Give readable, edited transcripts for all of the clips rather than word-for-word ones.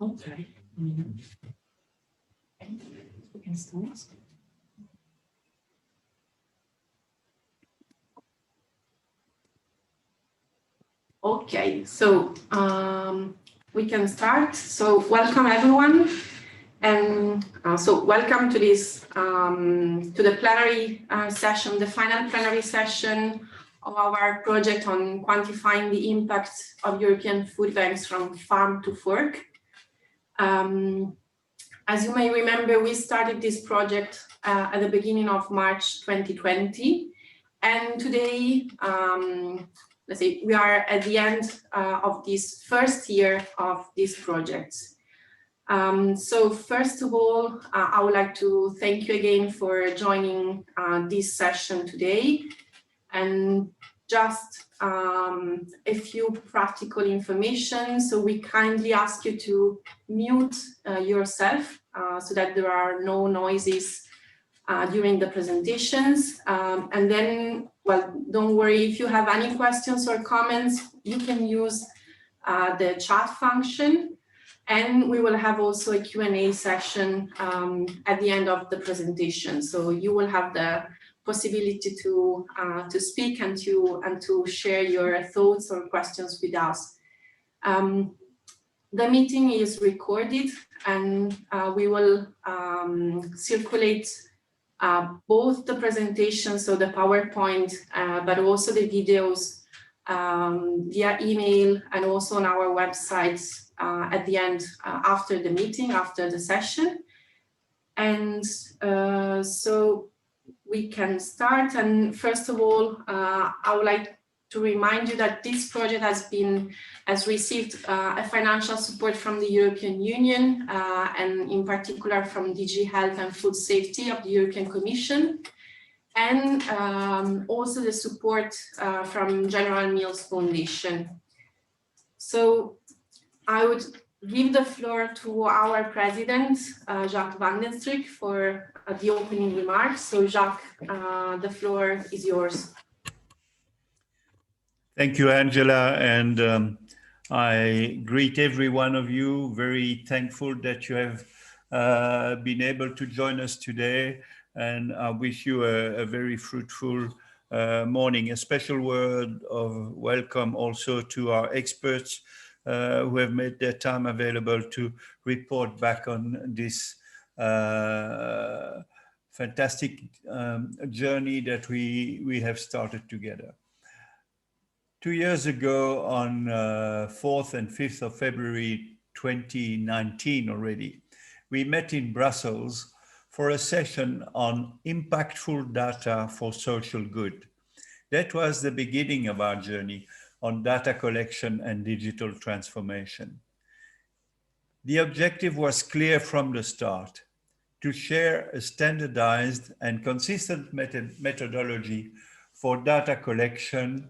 Okay. We can start. Okay, so we can start. So welcome everyone, and so welcome to this to the plenary session, the final plenary session of our project on quantifying the impact of European food banks from farm to fork. As you may remember, we started this project at the beginning of March 2020, and today, let's say, we are at the end of this first year of this project. So first of all, I would like to thank you again for joining this session today. And just a few practical information. So we kindly ask you to mute yourself so that there are no noises during the presentations. And then, well, don't worry, if you have any questions or comments, you can use the chat function. And we will have also a Q&A session at the end of the presentation. So you will have the possibility to speak and to share your thoughts or questions with us. The meeting is recorded, and we will circulate both the presentations, so the PowerPoint, but also the videos via email and also on our website at the end, after the meeting, after the session. And so we can start. And first of all, I would like to remind you that this project has received a financial support from the European Union, and in particular from DG Health and Food Safety of the European Commission, and also the support from General Mills Foundation. So I would give the floor to our president, Jacques van den Struik, for the opening remarks. So Jacques, the floor is yours. Thank you, Angela, and I greet every one of you. Very thankful that you have been able to join us today, and I wish you a very fruitful morning. A special word of welcome also to our experts who have made their time available to report back on this fantastic journey that we have started together. 2 years ago, on 4th and 5th of February 2019 already, we met in Brussels for a session on impactful data for social good. That was the beginning of our journey on data collection and digital transformation. The objective was clear from the start: to share a standardized and consistent methodology for data collection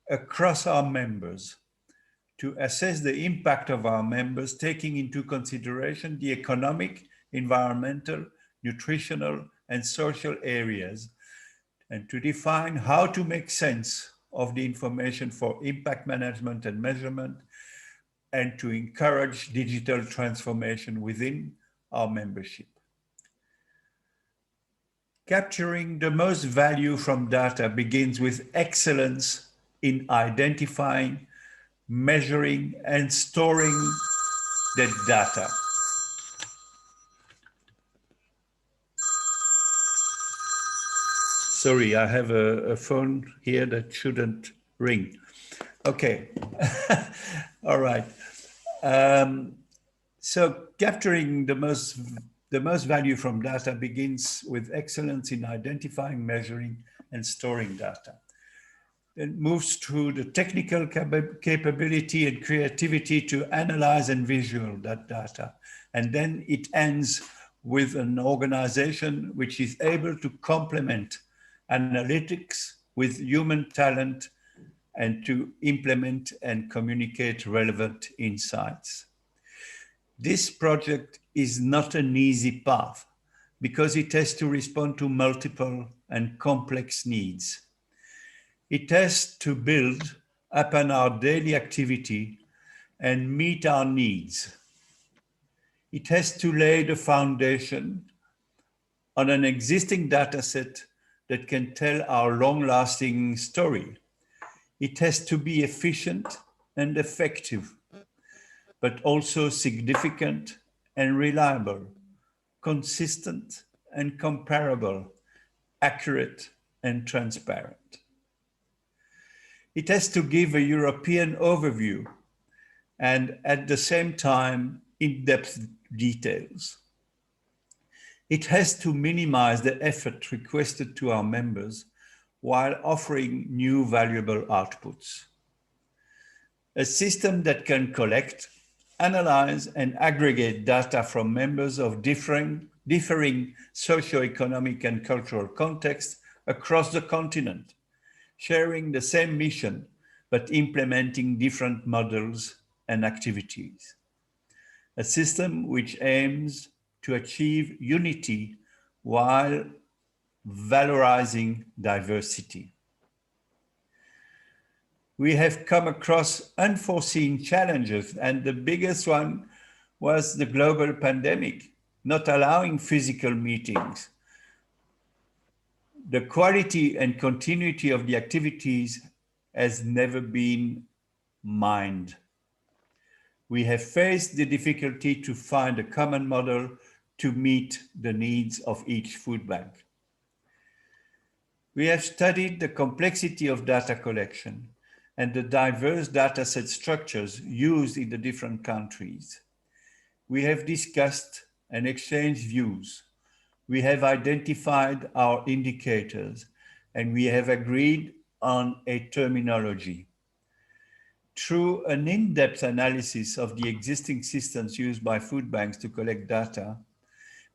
across our members, to assess the impact of our members, taking into consideration the economic, environmental, nutritional, and social areas, and to define how to make sense of the information for impact management and measurement, and to encourage digital transformation within our membership. Capturing the most value from data begins with excellence in identifying, measuring, and storing the data. Sorry, I have a phone here that shouldn't ring. Okay, all right. So capturing the most value from data begins with excellence in identifying, measuring, and storing data. It moves through the technical capability and creativity to analyze and visualize that data. And then it ends with an organization which is able to complement analytics with human talent and to implement and communicate relevant insights. This project is not an easy path because it has to respond to multiple and complex needs. It has to build upon our daily activity and meet our needs. It has to lay the foundation on an existing data set that can tell our long-lasting story. It has to be efficient and effective, but also significant and reliable, consistent and comparable, accurate and transparent. It has to give a European overview and at the same time in-depth details. It has to minimize the effort requested to our members while offering new valuable outputs. A system that can collect, analyze, and aggregate data from members of differing socioeconomic and cultural contexts across the continent, sharing the same mission, but implementing different models and activities. A system which aims to achieve unity while valorizing diversity. We have come across unforeseen challenges, and the biggest one was the global pandemic, not allowing physical meetings. The quality and continuity of the activities has never been mined. We have faced the difficulty to find a common model to meet the needs of each food bank. We have studied the complexity of data collection and the diverse dataset structures used in the different countries. We have discussed and exchanged views. We have identified our indicators, and we have agreed on a terminology. Through an in-depth analysis of the existing systems used by food banks to collect data,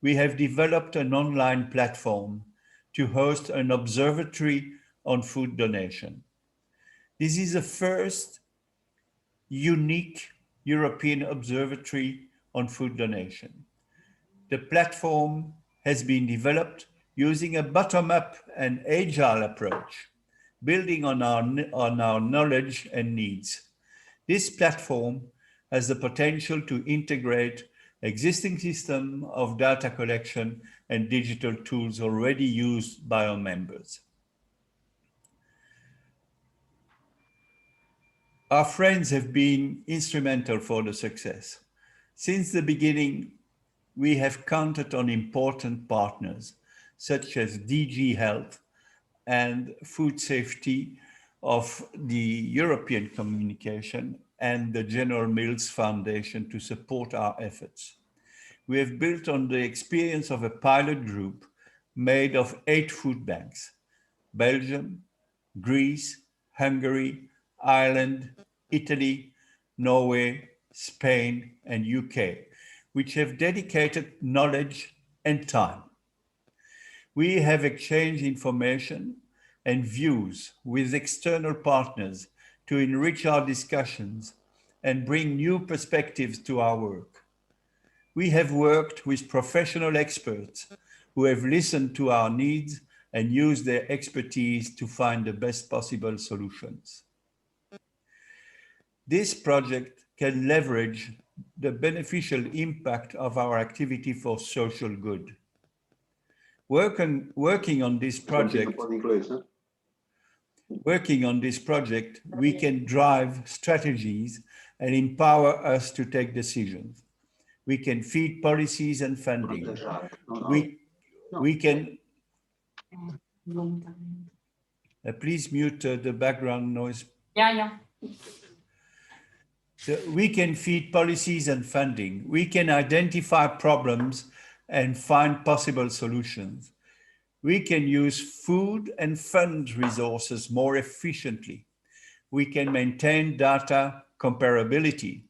we have developed an online platform to host an observatory on food donation. This is the first unique European observatory on food donation. The platform has been developed using a bottom-up and agile approach, building on our knowledge and needs. This platform has the potential to integrate existing system of data collection and digital tools already used by our members. Our friends have been instrumental for the success. Since the beginning, we have counted on important partners such as DG Health and Food Safety of the European Communication and the General Mills Foundation to support our efforts. We have built on the experience of a pilot group made of 8 food banks: Belgium, Greece, Hungary, Ireland, Italy, Norway, Spain, and UK, which have dedicated knowledge and time. We have exchanged information and views with external partners to enrich our discussions and bring new perspectives to our work. We have worked with professional experts who have listened to our needs and used their expertise to find the best possible solutions. This project can leverage the beneficial impact of our activity for social good. Working on this project, we can drive strategies and empower us to take decisions. We can feed policies and funding. We can... please mute the background noise. Yeah. So we can feed policies and funding. We can identify problems and find possible solutions. We can use food and fund resources more efficiently. We can maintain data comparability.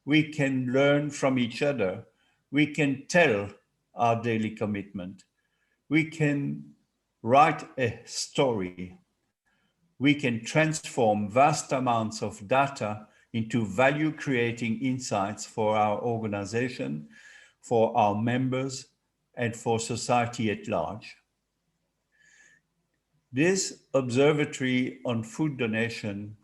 We can learn from each other. We can tell our daily commitment. We can write a story. We can transform vast amounts of data into value-creating insights for our organization, for our members, and for society at large. This observatory on food donation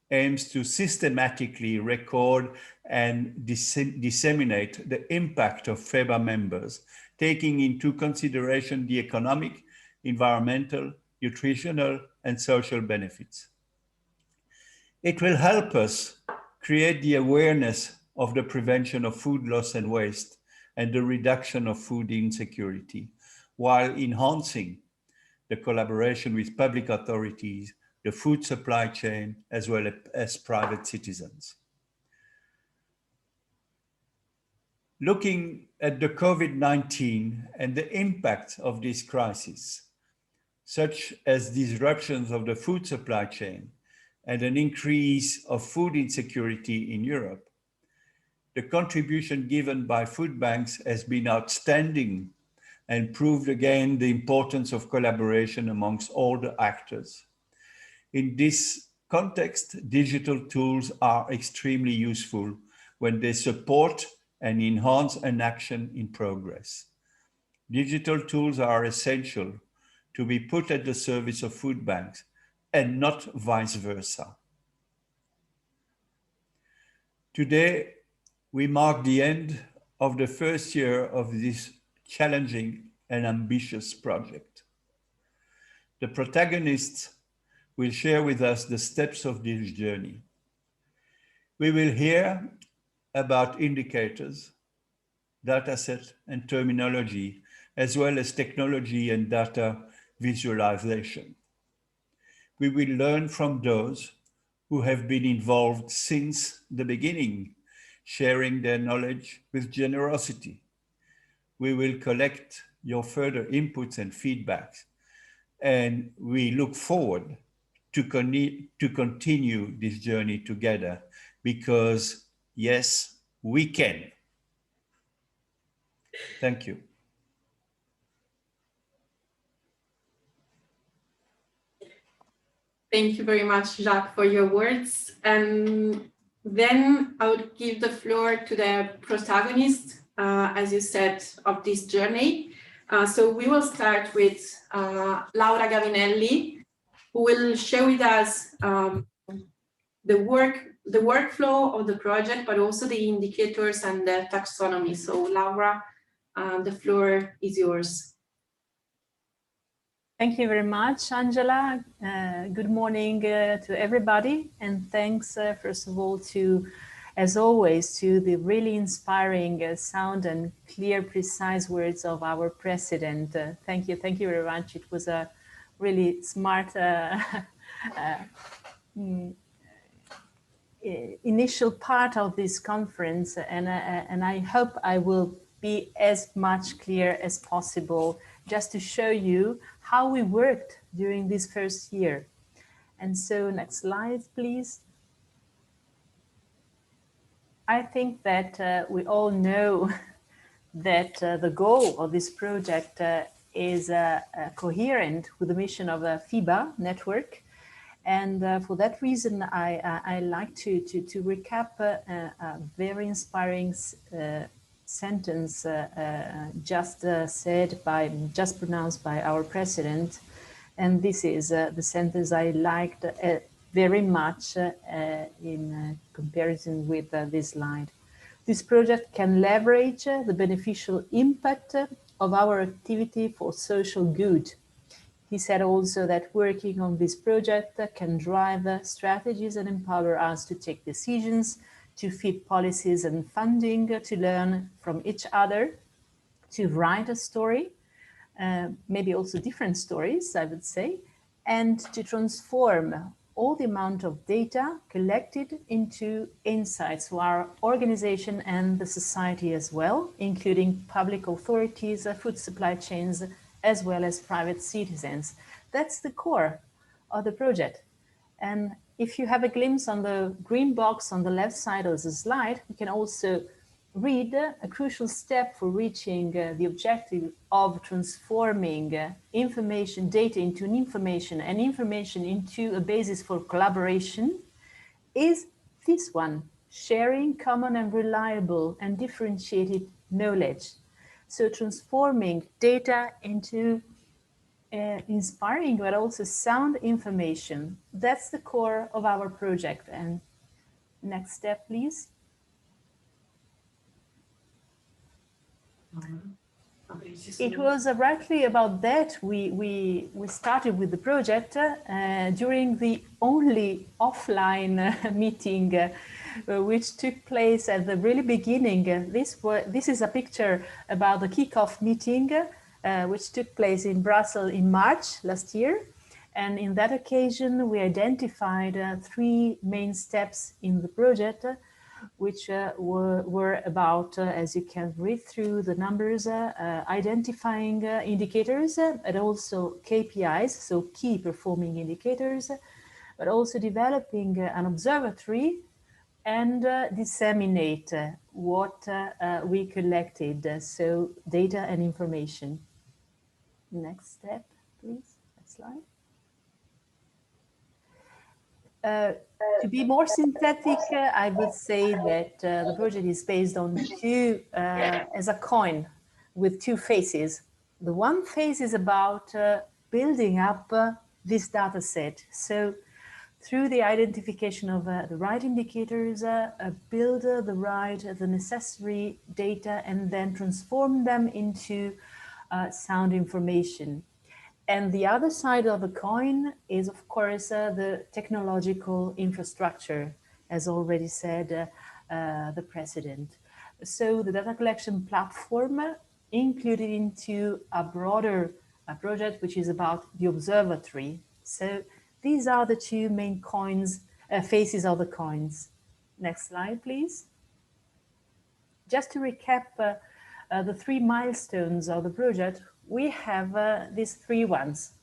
aims to systematically record and disseminate the impact of FEBA members, taking into consideration the economic, environmental, nutritional, and social benefits. It will help us create the awareness of the prevention of food loss and waste and the reduction of food insecurity, while enhancing the collaboration with public authorities, the food supply chain, as well as private citizens. Looking at the COVID-19 and the impact of this crisis, such as disruptions of the food supply chain and an increase of food insecurity in Europe, the contribution given by food banks has been outstanding and proved again the importance of collaboration amongst all the actors. In this context, digital tools are extremely useful when they support and enhance an action in progress. Digital tools are essential to be put at the service of food banks and not vice versa. Today, we mark the end of the first year of this challenging and ambitious project. The protagonists will share with us the steps of this journey. We will hear about indicators, dataset and terminology, as well as technology and data visualization. We will learn from those who have been involved since the beginning, sharing their knowledge with generosity. We will collect your further inputs and feedbacks, and we look forward to continue this journey together, because yes, we can. Thank you. Thank you very much, Jacques, for your words. And then I would give the floor to the protagonist, as you said, of this journey. So we will start with Laura Gavinelli, who will share with us the workflow of the project, but also the indicators and the taxonomy. So Laura, the floor is yours. Thank you very much, Angela. Good morning to everybody. And thanks, first of all, as always, to the really inspiring sound and clear, precise words of our president. Thank you very much. It was a really smart initial part of this conference, and I hope I will be as much clear as possible, just to show you how we worked during this first year. And so next slide, please. I think that we all know that the goal of this project is coherent with the mission of the FIBA network. And for that reason, I like to recap a very inspiring sentence just pronounced by our president. And this is the sentence I liked very much in comparison with this slide. This project can leverage the beneficial impact of our activity for social good. He said also that working on this project can drive strategies and empower us to take decisions, to fit policies and funding, to learn from each other, to write a story, maybe also different stories, I would say, and to transform all the amount of data collected into insights for our organization and the society as well, including public authorities, food supply chains, as well as private citizens. That's the core of the project. And if you have a glimpse on the green box on the left side of the slide, you can also read a crucial step for reaching the objective of transforming information, data into an information, and information into a basis for collaboration is this one: sharing common and reliable and differentiated knowledge. So transforming data into inspiring but also sound information. That's the core of our project. And next step, please. It was rightly about that we started with the project during the only offline meeting which took place at the really beginning. This is a picture about the kickoff meeting which took place in Brussels in March last year. And in that occasion, we identified 3 main steps in the project, which were about, as you can read through the numbers, identifying indicators, and also KPIs, so key performing indicators, but also developing an observatory and disseminate what we collected, so data and information. Next step, please. Next slide. To be more synthetic, I would say that the project is based on as a coin with 2 faces. The one face is about building up this data set. So through the identification of the right indicators, build the necessary data and then transform them into sound information. And the other side of the coin is, of course, the technological infrastructure, as already said the president. So the data collection platform included into a broader project, which is about the observatory. So these are the 2 main faces of the coins. Next slide, please. Just to recap the 3 milestones of the project, we have these 3 ones.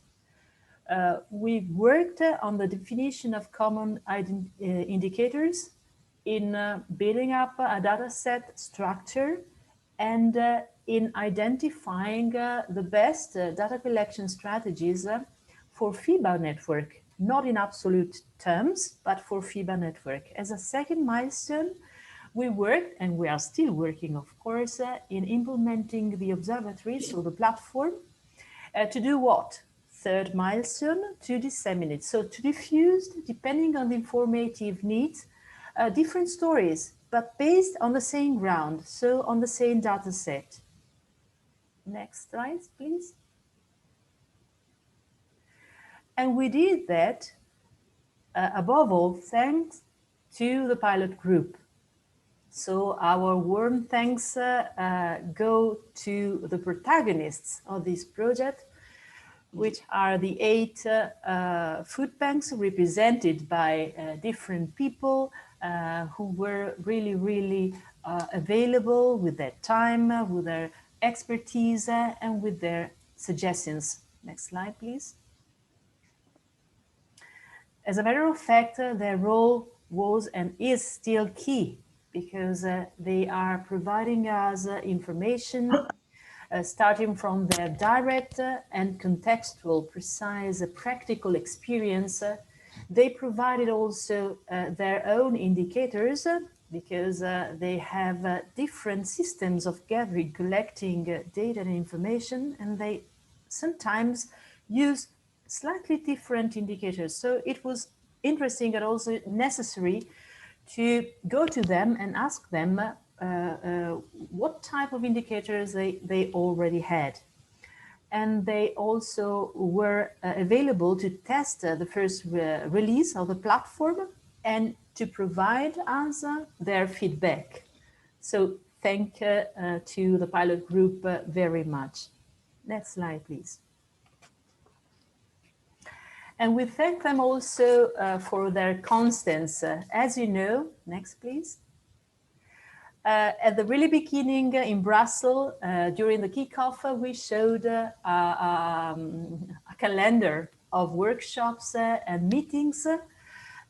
We worked on the definition of common indicators in building up a data set structure and in identifying the best data collection strategies for FIBA network, not in absolute terms, but for FIBA network. As a second milestone, we worked, and we are still working, of course, in implementing the observatory, so the platform, to do what? Third milestone, to disseminate. So to diffuse, depending on the informative needs, different stories, but based on the same ground, so on the same data set. Next slide, please. And we did that, above all, thanks to the pilot group. So our warm thanks go to the protagonists of this project, which are the 8 food banks represented by different people who were really available with their time, with their expertise, and with their suggestions. Next slide, please. As a matter of fact, their role was and is still key, because they are providing us information starting from their direct and contextual, precise, practical experience. They provided also their own indicators, because they have different systems of gathering, collecting data and information, and they sometimes use slightly different indicators. So it was interesting and also necessary to go to them and ask them what type of indicators they already had. And they also were available to test the first release of the platform and to provide us their feedback. So thank to the pilot group very much. Next slide, please. And we thank them also for their constance. As you know, next please. At the really beginning in Brussels, during the kickoff, we showed a calendar of workshops and meetings.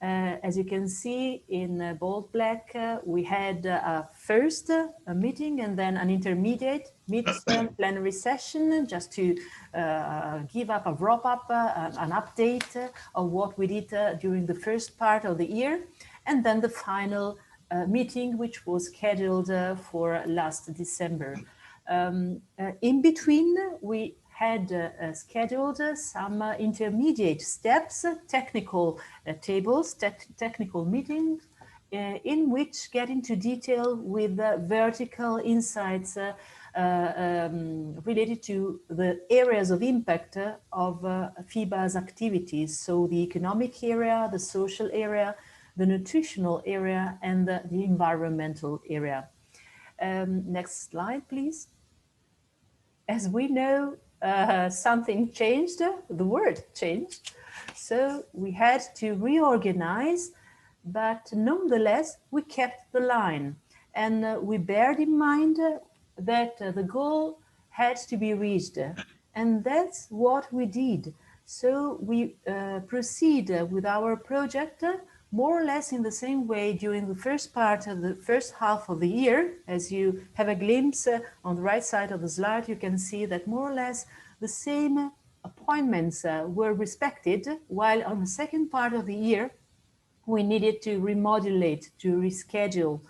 As you can see in bold black, we had first a meeting and then an intermediate midterm plenary session, just to give up a wrap-up, an update of what we did during the first part of the year, and then the final meeting, which was scheduled for last December. In between, we had scheduled some intermediate steps, technical tables, technical meetings, in which get into detail with vertical insights related to the areas of impact of FIBA's activities. So the economic area, the social area, the nutritional area, and the environmental area. Next slide, please. As we know, something changed, the word changed. So we had to reorganize, but nonetheless, we kept the line. And we bared in mind that the goal had to be reached. And that's what we did. So we proceed with our project more or less in the same way during the first part of the first half of the year. As you have a glimpse on the right side of the slide, you can see that more or less the same appointments were respected, while on the second part of the year, we needed to remodulate, to reschedule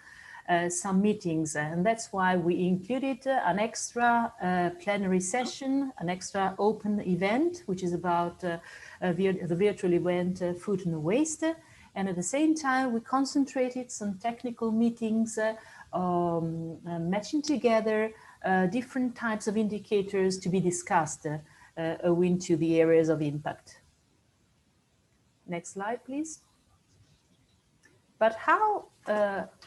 some meetings. And that's why we included an extra plenary session, an extra open event, which is about the virtual event Food and Waste. And at the same time, we concentrated some technical meetings, matching together different types of indicators to be discussed owing to the areas of impact. Next slide, please. But how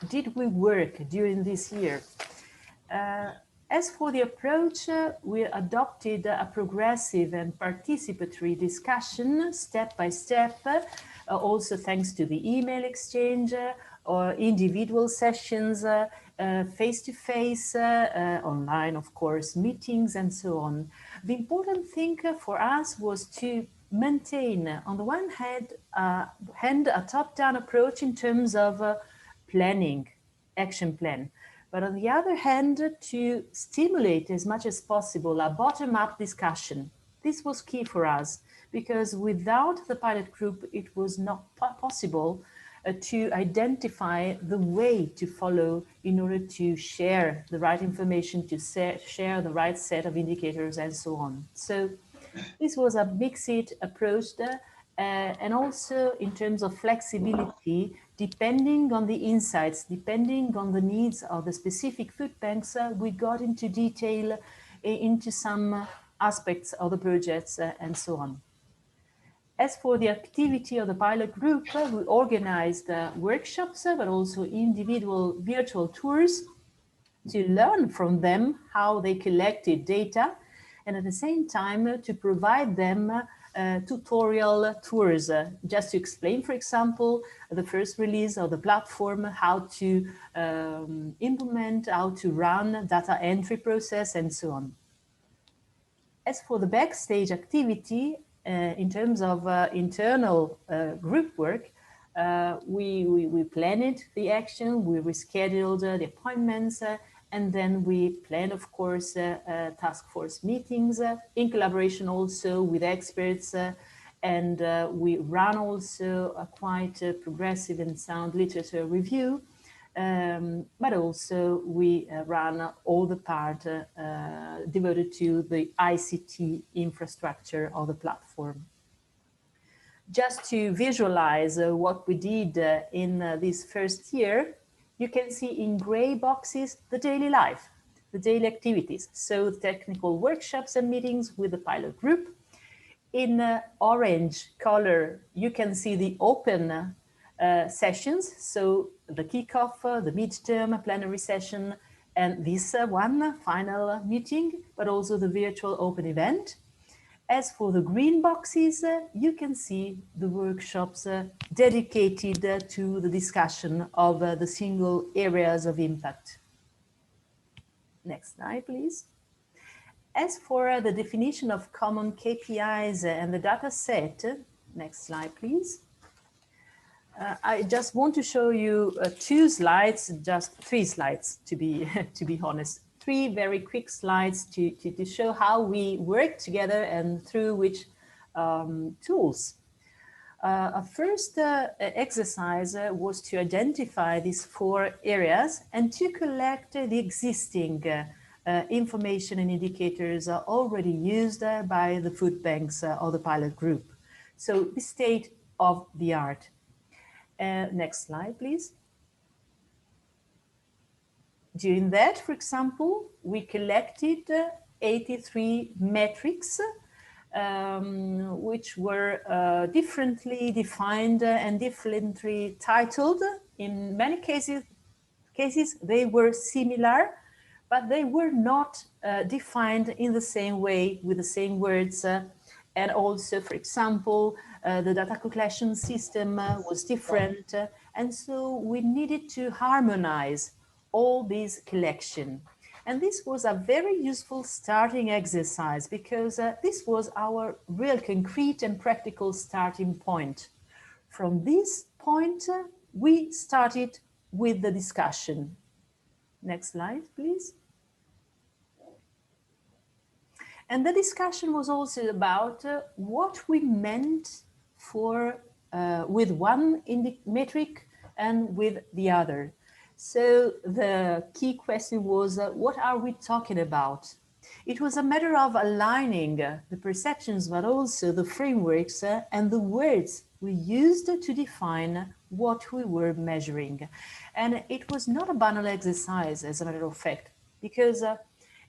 did we work during this year? As for the approach, we adopted a progressive and participatory discussion step by step, also thanks to the email exchange or individual sessions, face-to-face, online, of course, meetings and so on. The important thing for us was to maintain, on the one hand, a top-down approach in terms of planning, action plan, but on the other hand, to stimulate as much as possible a bottom-up discussion. This was key for us, because without the pilot group, it was not possible to identify the way to follow in order to share the right information, to share the right set of indicators and so on. So this was a mixed approach, and also in terms of flexibility, depending on the insights, depending on the needs of the specific food banks, we got into detail into some aspects of the projects and so on. As for the activity of the pilot group, we organized workshops, but also individual virtual tours to learn from them how they collected data, and at the same time to provide them tutorial tours, just to explain, for example, the first release of the platform, how to implement, how to run data entry process, and so on. As for the backstage activity, in terms of internal group work, we planned the action, we rescheduled the appointments, and then we plan, of course, task force meetings in collaboration also with experts, and we run also a quite progressive and sound literature review, but also we run all the part devoted to the ICT infrastructure of the platform. Just to visualize what we did in this first year, you can see in gray boxes the daily life, the daily activities. So technical workshops and meetings with the pilot group. In orange color, you can see the open sessions. So the kickoff, the midterm plenary session, and this one, final meeting, but also the virtual open event. As for the green boxes, you can see the workshops dedicated to the discussion of the single areas of impact. Next slide, please. As for the definition of common KPIs and the data set, next slide, please. I just want to show you two slides, just 3 slides to be honest. 3 very quick slides to show how we work together and through which tools. A first exercise was to identify these 4 areas and to collect the existing information and indicators already used by the food banks of the pilot group. So the state of the art. Next slide, please. During that, for example, we collected 83 metrics which were differently defined and differently titled. In many cases they were similar, but they were not defined in the same way with the same words. And also, for example, the data collection system was different. And so we needed to harmonize all these collection. And this was a very useful starting exercise because this was our real concrete and practical starting point. From this point, we started with the discussion. Next slide, please. And the discussion was also about what we meant for with one metric and with the other. So the key question was, what are we talking about? It was a matter of aligning the perceptions, but also the frameworks and the words we used to define what we were measuring. And it was not a banal exercise, as a matter of fact, because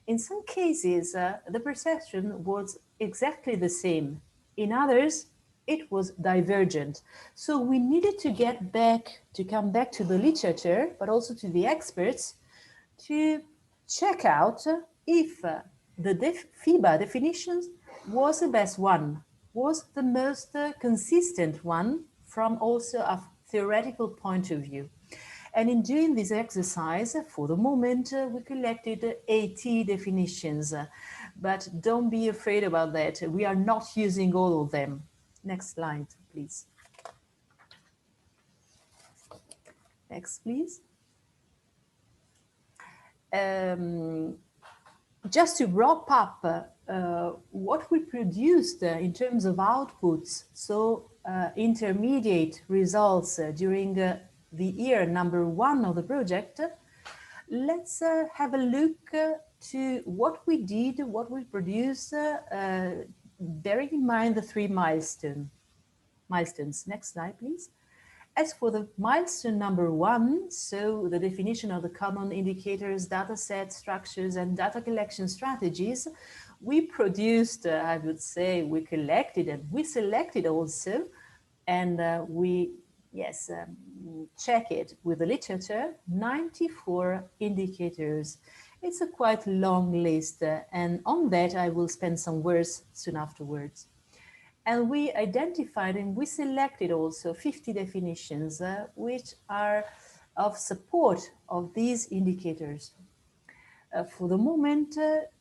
in some cases, the perception was exactly the same. In others, it was divergent. So we needed to come back to the literature, but also to the experts, to check out if the FIBA definition was the best one, was the most consistent one from also a theoretical point of view. And in doing this exercise, for the moment, we collected 80 definitions, but don't be afraid about that. We are not using all of them. Next slide, please. Next, please. Just to wrap up what we produced in terms of outputs, so intermediate results during the year number 1 of the project, let's have a look to what we did, what we produced, bearing in mind the 3 milestones. Next slide, please. As for the milestone number 1, so the definition of the common indicators, data sets, structures, and data collection strategies, we produced, I would say, we collected and we selected also, and we check it with the literature, 94 indicators. It's a quite long list, and on that I will spend some words soon afterwards. And we identified and we selected also 50 definitions which are of support of these indicators. For the moment,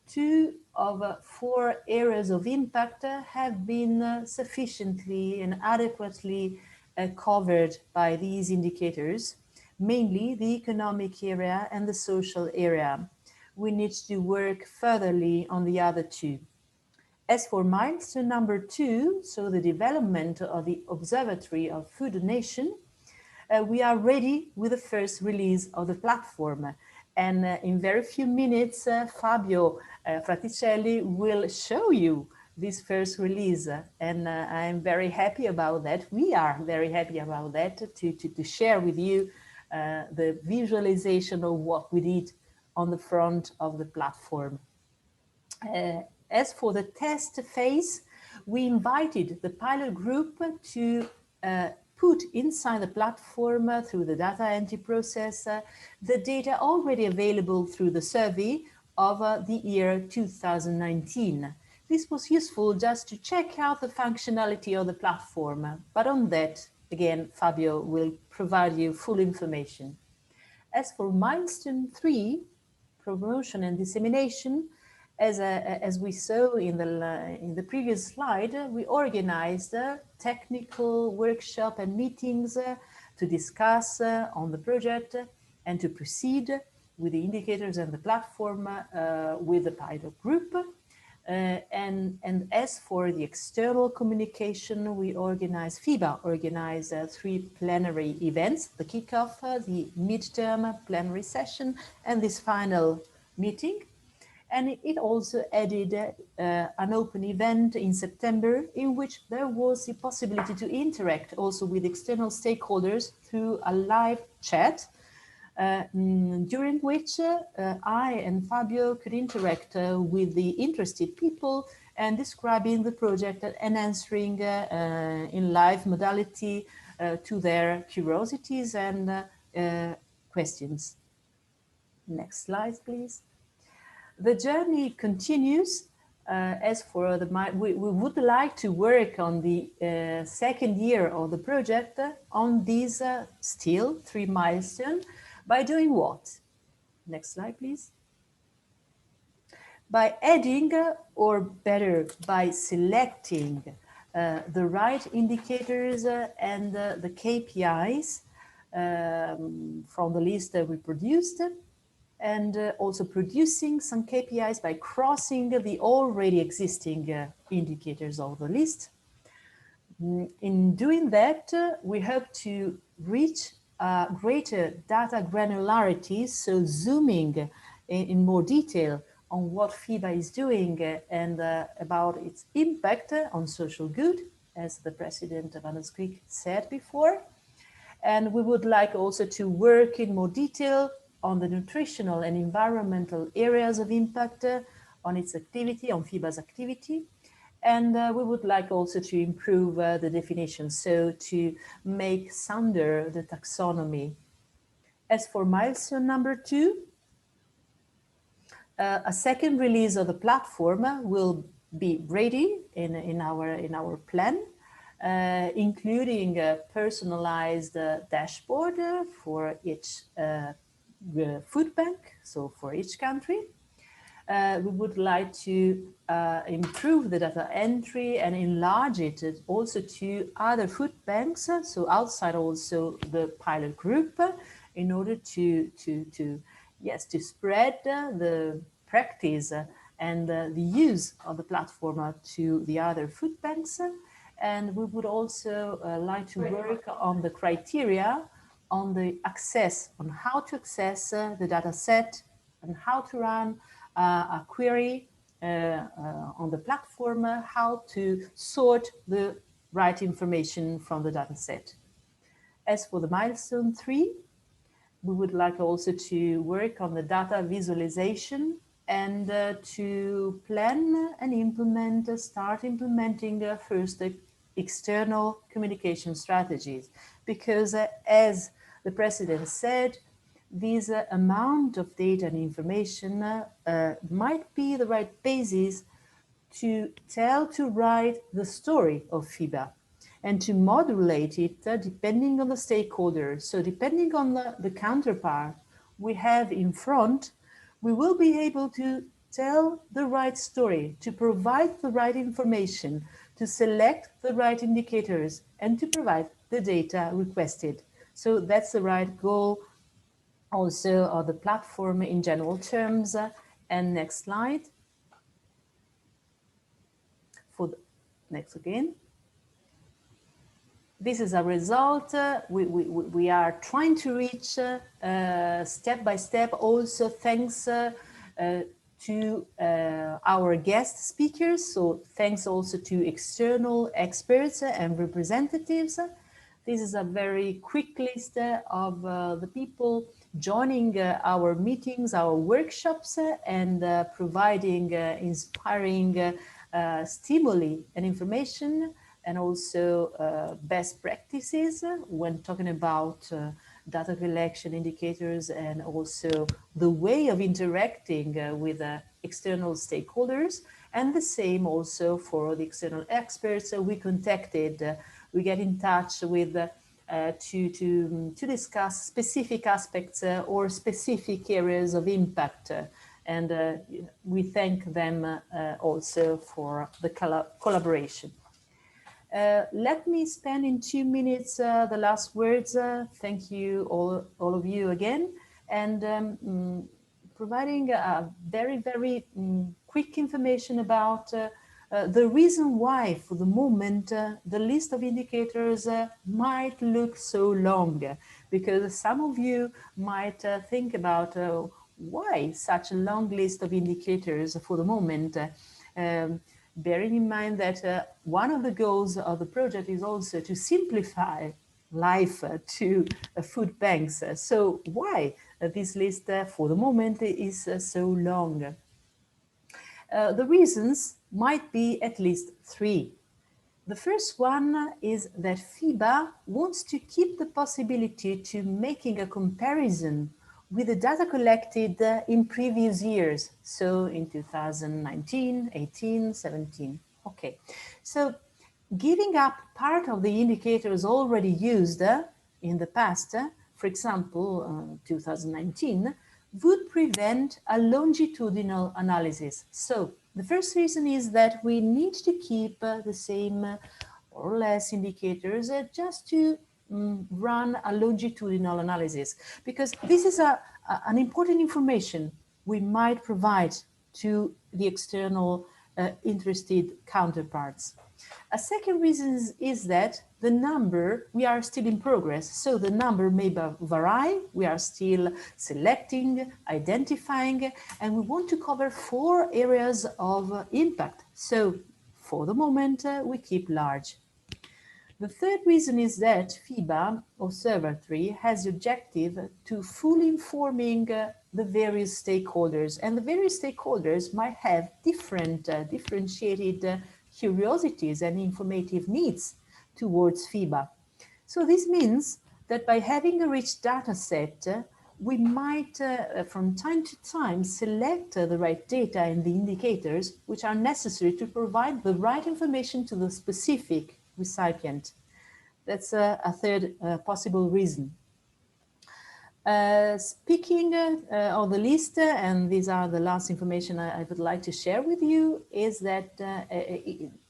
2 of 4 areas of impact have been sufficiently and adequately covered by these indicators, mainly the economic area and the social area. We need to work furtherly on the other 2. As for milestone number 2, so the development of the Observatory of Food Donation, we are ready with the first release of the platform. And in very few minutes, Fabio Fraticelli will show you this first release. And I'm very happy about that. We are very happy about that to share with you the visualization of what we did on the front of the platform. As for the test phase, we invited the pilot group to put inside the platform through the data entry process the data already available through the survey of the year 2019. This was useful just to check out the functionality of the platform, but on that, again, Fabio will provide you full information. As for milestone 3, promotion and dissemination, as we saw in the previous slide, we organized technical workshop and meetings to discuss on the project and to proceed with the indicators and the platform with the pilot group. And as for the external communication, we organized, FIBA organized 3 plenary events, the kickoff, the midterm plenary session, and this final meeting. And it also added an open event in September in which there was the possibility to interact also with external stakeholders through a live chat during which I and Fabio could interact with the interested people and describing the project and answering in live modality to their curiosities and questions. Next slide, please. The journey continues. As for we would like to work on the second year of the project on these still 3 milestones by doing what? Next slide, please. By adding, or better, by selecting the right indicators and the KPIs from the list that we produced, and also producing some KPIs by crossing the already existing indicators of the list. In doing that, we hope to reach greater data granularity, so zooming in more detail on what FIBA is doing and about its impact on social good, as the President of Anasquic said before. And we would like also to work in more detail on the nutritional and environmental areas of impact on its activity, on FIBA's activity. And we would like also to improve the definition, so to make sounder the taxonomy. As for milestone number 2, a second release of the platform will be ready in our plan, including a personalized dashboard for each food bank, so for each country. We would like to improve the data entry and enlarge it also to other food banks, so outside also the pilot group, in order to spread the practice and the use of the platform to the other food banks. And we would also like to work on the criteria, on the access, on how to access the data set and how to run a query on the platform, how to sort the right information from the data set. As for the milestone 3, we would like also to work on the data visualization and to plan and start implementing first external communication strategies, because as the President said, this amount of data and information might be the right basis to write the story of FIBA and to modulate it depending on the stakeholders. So depending on the counterpart we have in front, we will be able to tell the right story, to provide the right information, to select the right indicators, and to provide the data requested. So that's the right goal also of the platform in general terms. And next slide. For the next again. This is a result. We are trying to reach step by step, also thanks to our guest speakers. So thanks also to external experts and representatives. This is a very quick list of the people joining our meetings, our workshops, and providing inspiring stimuli and information, and also best practices when talking about data collection indicators, and also the way of interacting with external stakeholders. And the same also for the external experts we contacted. We get in touch with to discuss specific aspects or specific areas of impact. And we thank them also for the collaboration. Let me spend in 2 minutes the last words. Thank you all of you again, and providing a very quick information about the reason why for the moment the list of indicators might look so long, because some of you might think about why such a long list of indicators for the moment. Bearing in mind that one of the goals of the project is also to simplify life to food banks. So why this list for the moment is so long. The reasons might be at least three. The first one is that FIBA wants to keep the possibility to making a comparison with the data collected in previous years, so in 2019, 18, 17. Okay, so giving up part of the indicators already used in the past, for example, 2019, would prevent a longitudinal analysis. So the first reason is that we need to keep the same or less indicators just to run a longitudinal analysis, because this is an important information we might provide to the external interested counterparts. A second reason is that the number, we are still in progress, so the number may vary, we are still selecting, identifying, and we want to cover 4 areas of impact. So for the moment, we keep large. The third reason is that FIBA Observatory has the objective to fully informing the various stakeholders, and the various stakeholders might have different differentiated curiosities and informative needs towards FIBA. So this means that by having a rich data set, we might from time to time select the right data and the indicators which are necessary to provide the right information to the specific recipient. That's a third possible reason. Speaking of the list, and these are the last information I would like to share with you, is that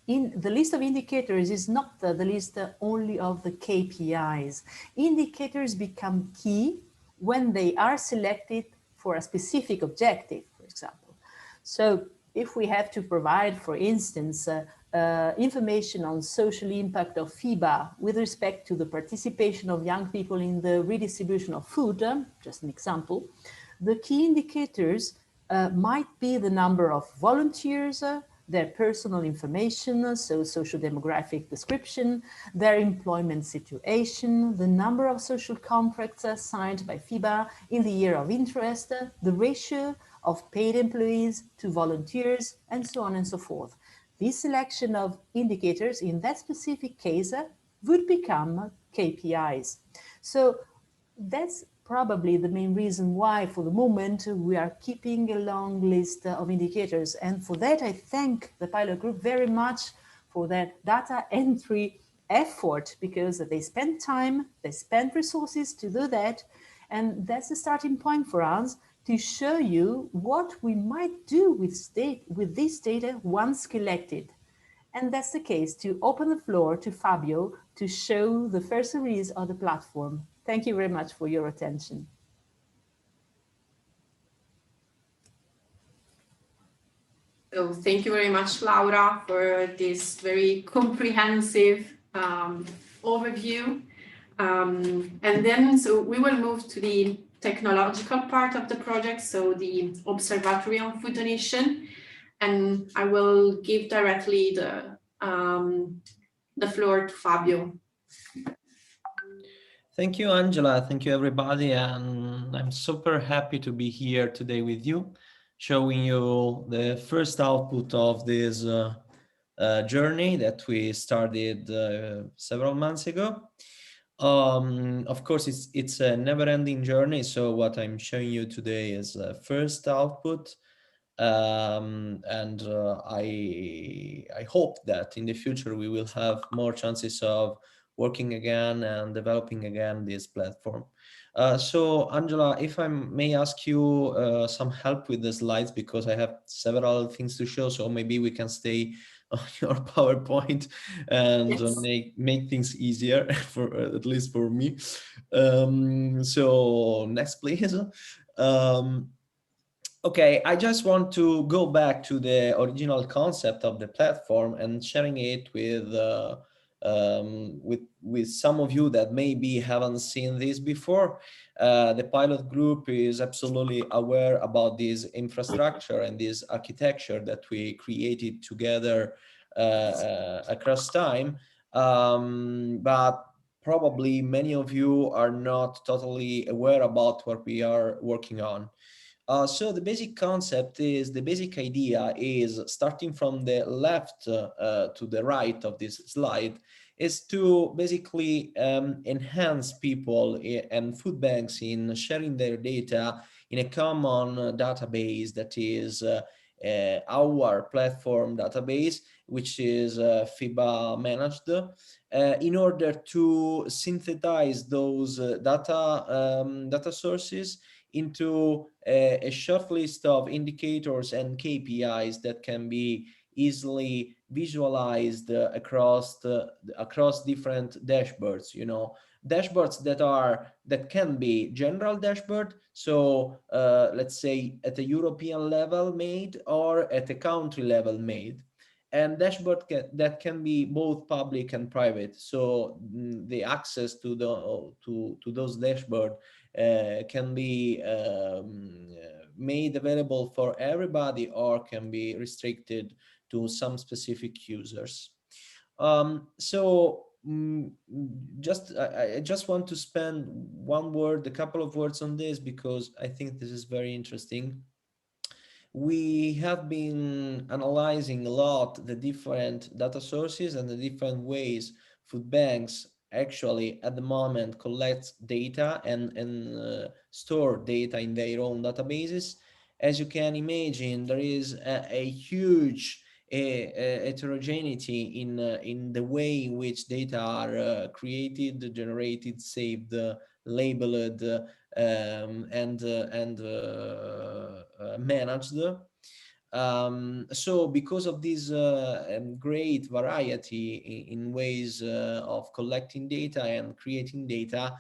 in the list of indicators is not the list only of the KPIs. Indicators become key when they are selected for a specific objective, for example. So if we have to provide, for instance, information on social impact of FIBA with respect to the participation of young people in the redistribution of food, just an example, the key indicators might be the number of volunteers, their personal information, so social demographic description, their employment situation, the number of social contracts signed by FIBA in the year of interest, the ratio of paid employees to volunteers, and so on and so forth. This selection of indicators in that specific case would become KPIs. So that's probably the main reason why, for the moment, we are keeping a long list of indicators. And for that, I thank the pilot group very much for that data entry effort, because they spend time, they spend resources to do that. And that's the starting point for us to show you what we might do with this data once collected. And that's the case to open the floor to Fabio to show the first release of the platform. Thank you very much for your attention. So thank you very much, Laura, for this very comprehensive overview. And then, so we will move to the technological part of the project, so the Observatory on Food Donation. And I will give directly the floor to Fabio. Thank you, Angela. Thank you, everybody. And I'm super happy to be here today with you, showing you the first output of this journey that we started several months ago. Of course, it's a never-ending journey. So what I'm showing you today is a first output. And I hope that in the future we will have more chances of working again and developing again this platform. So Angela, if I may ask you some help with the slides, because I have several things to show, so maybe we can stay on your PowerPoint and Yes. make things easier, for at least for me. So next, please. Okay, I just want to go back to the original concept of the platform and sharing it with some of you that maybe haven't seen this before. The pilot group is absolutely aware about this infrastructure and this architecture that we created together across time. But probably many of you are not totally aware about what we are working on. So the basic concept is, the basic idea is, starting from the left to the right of this slide, is to basically enhance people and food banks in sharing their data in a common database that is our platform database, which is FIBA managed, in order to synthesize those data sources into a short list of indicators and KPIs that can be easily visualized across different dashboards. You know, dashboards that can be general dashboard, so let's say at a European level made, or at a country level made, and dashboard that can be both public and private. So the access to those dashboard can be made available for everybody, or can be restricted to some specific users. So I just want to spend a couple of words on this, because I think this is very interesting. We have been analyzing a lot the different data sources and the different ways food banks actually at the moment collect data and store data in their own databases. As you can imagine, there is a huge heterogeneity in the way in which data are created, generated, saved, labeled, and managed. So because of this great variety in ways of collecting data and creating data,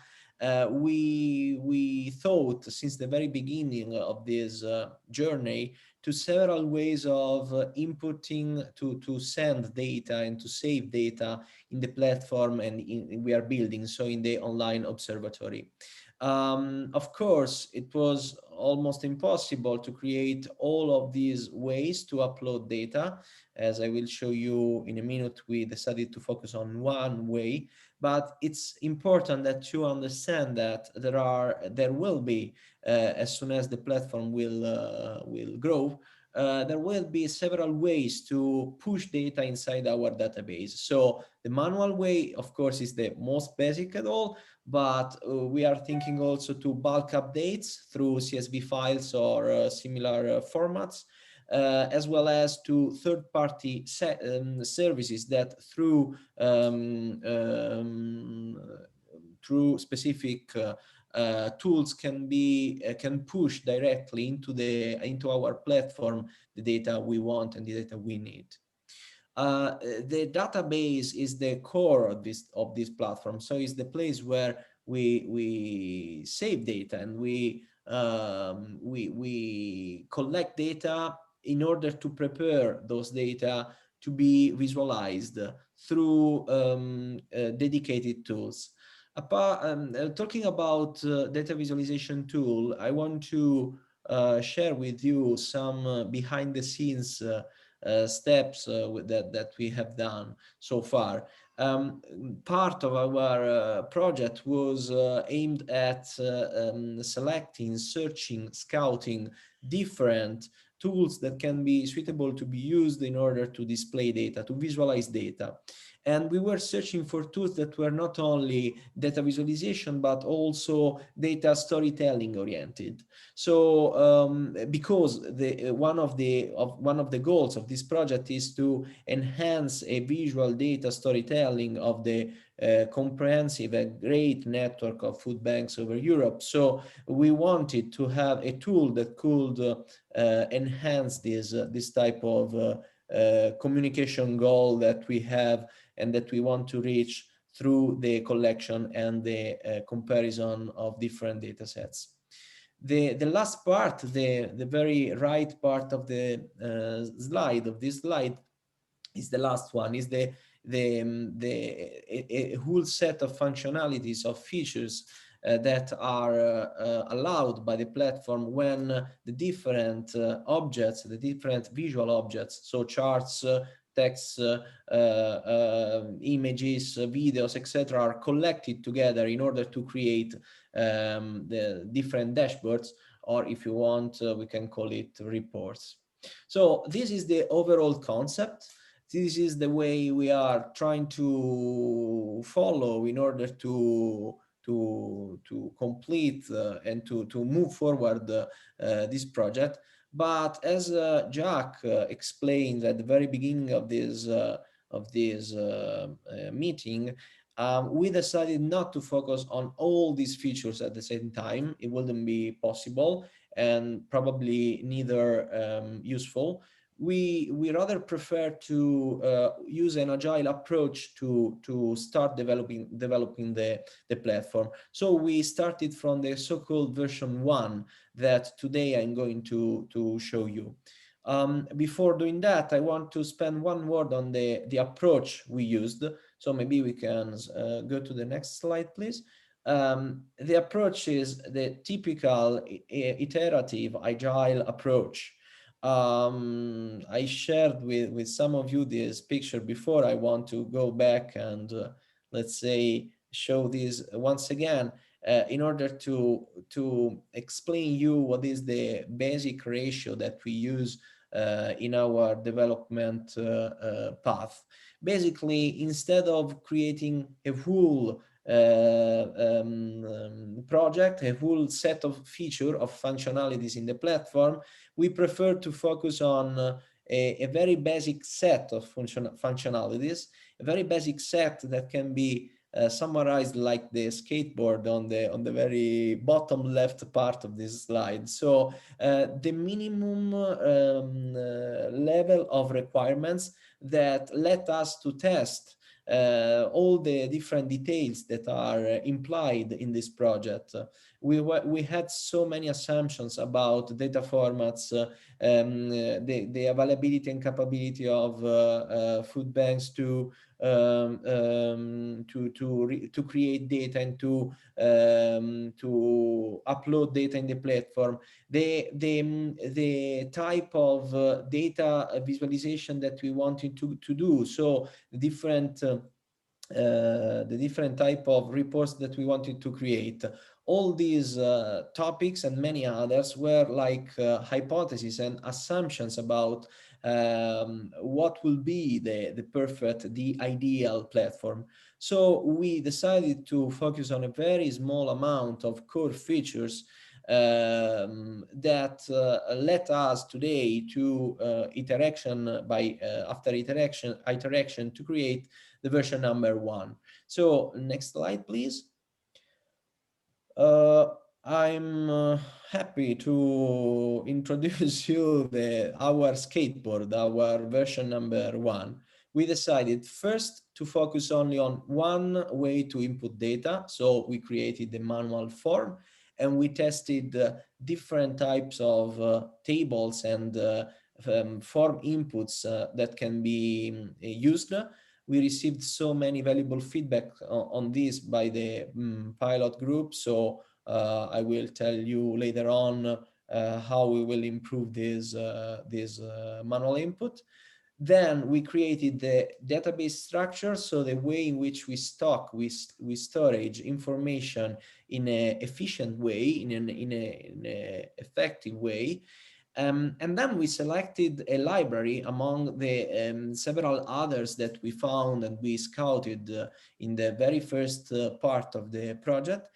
we thought since the very beginning of this journey to several ways of inputting to send data and to save data in the platform and we are building, so in the online observatory. Of course, it was almost impossible to create all of these ways to upload data. As I will show you in a minute, we decided to focus on one way, but it's important that you understand that there will be, as soon as the platform will grow, there will be several ways to push data inside our database. So the manual way, of course, is the most basic at all, but we are thinking also to bulk updates through CSV files or similar formats, as well as to third-party services that through specific tools can push directly into our platform the data we want and the data we need. The database is the core of this platform, so it's the place where we save data and we collect data in order to prepare those data to be visualized through dedicated tools. Talking about data visualization tool, I want to share with you some behind the scenes steps that we have done so far. Part of our project was aimed at selecting, searching, scouting different tools that can be suitable to be used in order to display data, to visualize data. And we were searching for tools that were not only data visualization, but also data storytelling oriented. So because one of the goals of this project is to enhance a visual data storytelling of the comprehensive and great network of food banks over Europe. So we wanted to have a tool that could enhance this type of communication goal that we have and that we want to reach through the collection and the comparison of different data sets. The last part, the very right part of the slide, of this slide, is the last one, is a whole set of functionalities, of features that are allowed by the platform when the different objects, the different visual objects, so charts, text, images, videos, etc. are collected together in order to create the different dashboards, or if you want, we can call it reports. So this is the overall concept. This is the way we are trying to follow in order to complete and to move forward this project. But as Jack explained at the very beginning of this meeting, we decided not to focus on all these features at the same time. It wouldn't be possible and probably neither useful. We rather prefer to use an agile approach to start developing the platform. So we started from the so-called version 1 that today I'm going to show you. Before doing that, I want to spend one word on the approach we used. So maybe we can go to the next slide, please. The approach is the typical iterative agile approach. I shared with some of you this picture before. I want to go back and let's say show this once again in order to explain you what is the basic ratio that we use in our development path. Basically, instead of creating a whole project, a whole set of features of functionalities in the platform, we prefer to focus on a very basic set of functionalities, a very basic set that can be summarized like the skateboard on the very bottom left part of this slide. So the minimum level of requirements that let us to test all the different details that are implied in this project. We had so many assumptions about data formats, the availability and capability of food banks to create data and to upload data in the platform, the type of data visualization that we wanted to do. So the different type of reports that we wanted to create. All these topics and many others were like hypotheses and assumptions about what will be the ideal platform. So we decided to focus on a very small amount of core features that let us today to iteration by after iteration to create the version number 1. So next slide, please. I'm happy to introduce you our skateboard, our version number 1. We decided first to focus only on one way to input data. So we created the manual form and we tested different types of tables and form inputs that can be used. We received so many valuable feedback on this by the pilot group. So I will tell you later on how we will improve this manual input. Then we created the database structure, so the way in which we storage information in an efficient way, in an effective way. And then we selected a library among the several others that we found and we scouted in the very first part of the project.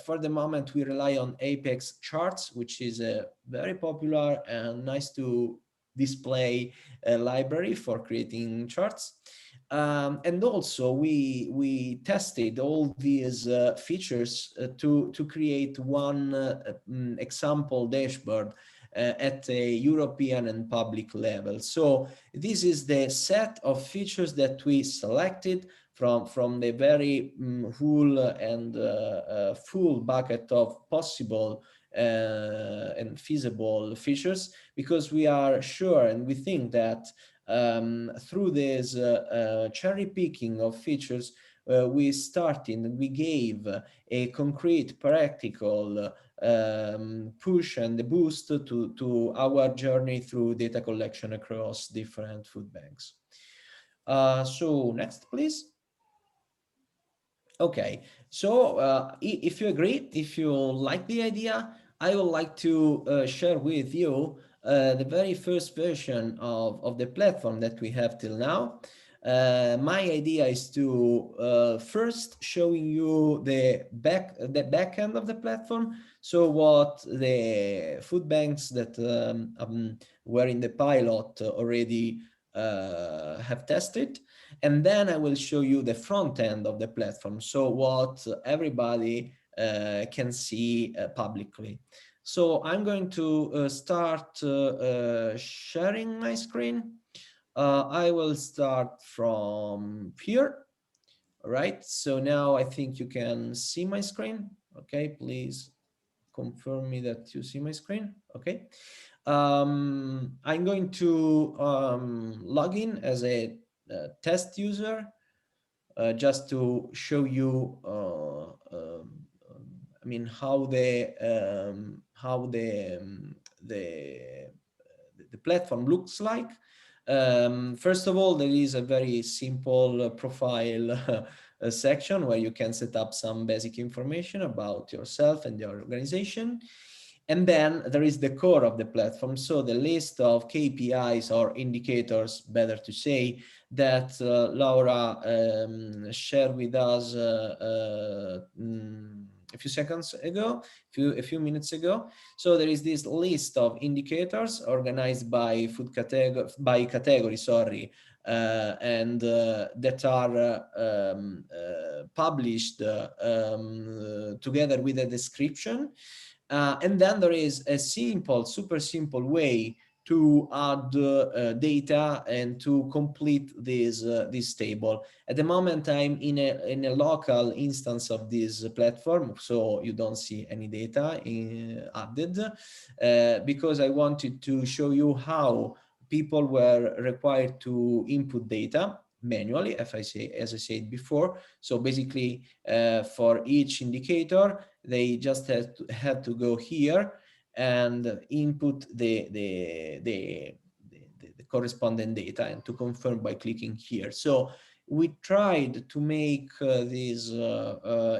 For the moment, we rely on Apex Charts, which is a very popular and nice to display library for creating charts. And also we tested all these features to create one example dashboard at a European and public level. So this is the set of features that we selected from the very whole and full bucket of possible and feasible features, because we are sure and we think that through this cherry picking of features, we started and we gave a concrete practical push and the boost to our journey through data collection across different food banks. So next, please. Okay, so if you agree, if you like the idea, I would like to share with you the very first version of the platform that we have till now. My idea is to first showing you the back end of the platform. So what the food banks that were in the pilot already have tested. And then I will show you the front end of the platform, so what everybody can see publicly. So I'm going to start sharing my screen. I will start from here. All right, so now I think you can see my screen. Okay, please confirm me that you see my screen. Okay. I'm going to log in as a test user just to show you I mean how the platform looks like. First of all, there is a very simple profile section where you can set up some basic information about yourself and your organization. And then there is the core of the platform. So the list of KPIs or indicators, better to say, that Laura shared with us a few seconds ago, a few minutes ago. So there is this list of indicators organized by category, sorry, and that are published together with a description. And then there is a super simple way to add data and to complete this table. At the moment, I'm in a local instance of this platform, so you don't see any data added, because I wanted to show you how people were required to input data manually, as I said before. So basically, for each indicator, they just had to go here and input the corresponding data and to confirm by clicking here. So we tried to make this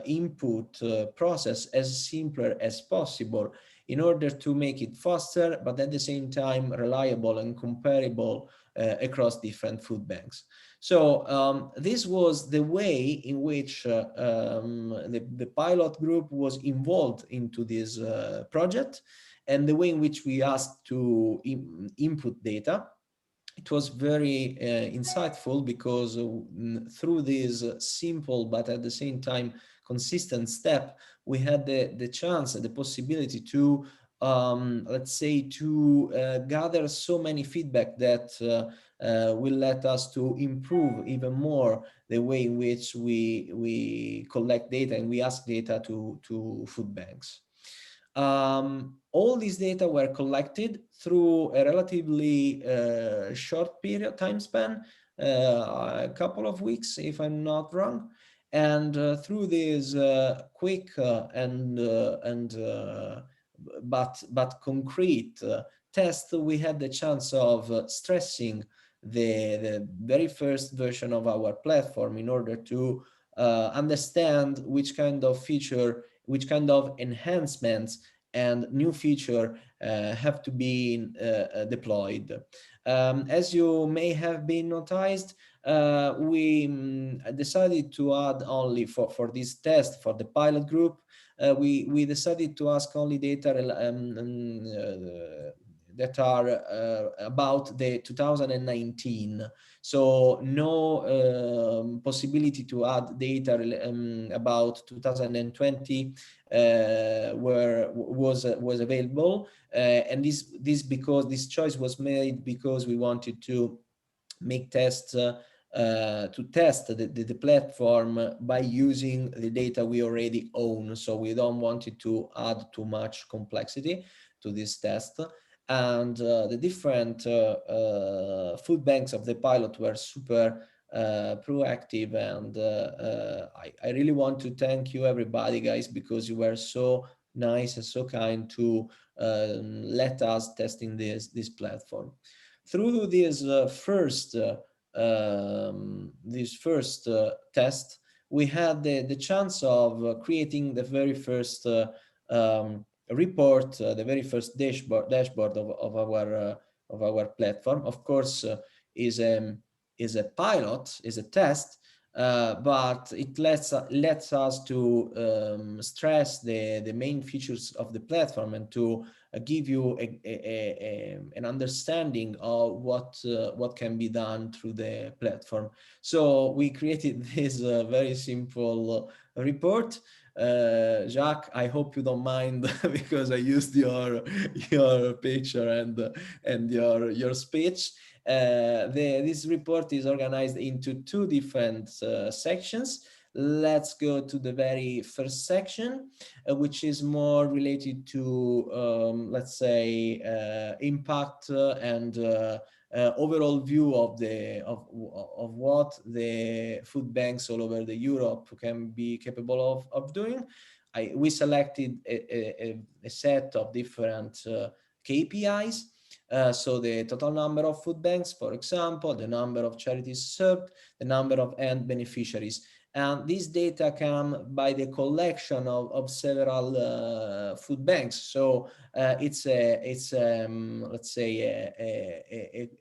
input process as simpler as possible in order to make it faster, but at the same time reliable and comparable across different food banks. So this was the way in which the pilot group was involved into this project, and the way in which we asked to input data. It was very insightful because through this simple but at the same time consistent step, we had the chance and the possibility to let's say to gather so many feedback that will let us to improve even more the way in which we collect data and we ask data to food banks. All these data were collected through a relatively short time span, a couple of weeks, if I'm not wrong. And through this quick but concrete test, we had the chance of stressing the very first version of our platform in order to understand which kind of feature, which kind of enhancements and new feature have to be deployed. As you may have been noticed, we decided to add only for this test, for the pilot group, we decided to ask only data that are about the 2019. So no possibility to add data about 2020 was available, and this because this choice was made because we wanted to make tests to test the platform by using the data we already own. So we don't want it to add too much complexity to this test. And the different food banks of the pilot were super proactive, and I really want to thank you everybody, guys, because you were so nice and so kind to let us testing this platform. Through this first test, we had the chance of creating the very first report, the very first dashboard of our platform. Of course, is a pilot, is a test, but it lets us to stress the main features of the platform and to give you an understanding of what can be done through the platform. So we created this very simple report. Jacques, I hope you don't mind because I used your picture and your speech. This report is organized into two different sections. Let's go to the very first section, which is more related to, let's say, impact and overall view of what the food banks all over the Europe can be capable of doing. We selected a set of different KPIs. So the total number of food banks, for example, the number of charities served, the number of end beneficiaries. And these data come by the collection of several food banks. So it's let's say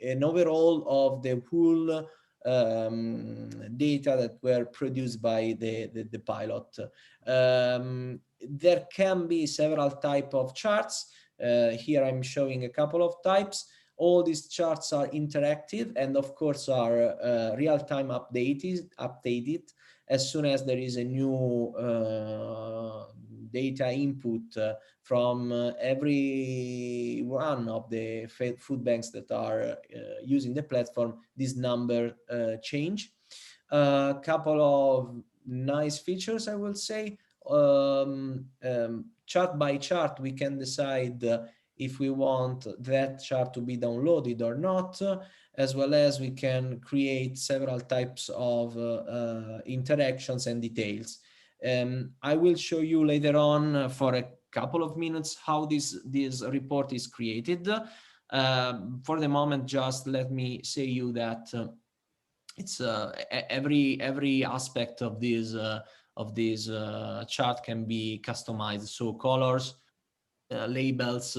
an overall of the whole data that were produced by the pilot. There can be several type of charts. Here I'm showing a couple of types. All these charts are interactive and of course are real-time updated as soon as there is a new data input from every one of the food banks that are using the platform. This number change. A couple of nice features, I will say. Chart by chart, we can decide if we want that chart to be downloaded or not, as well as we can create several types of interactions and details. I will show you later on for a couple of minutes how this report is created. For the moment, just let me say you that it's every aspect of this chart can be customized. So colors, labels,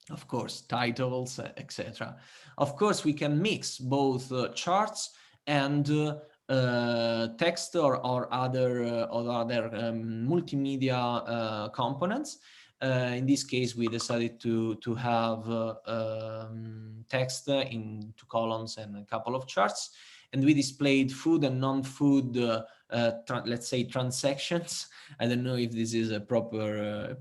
of course, titles, etc. Of course, we can mix both charts and text or other multimedia components. In this case, we decided to have text in 2 columns and a couple of charts, and we displayed food and non-food, let's say, transactions. I don't know if this is a proper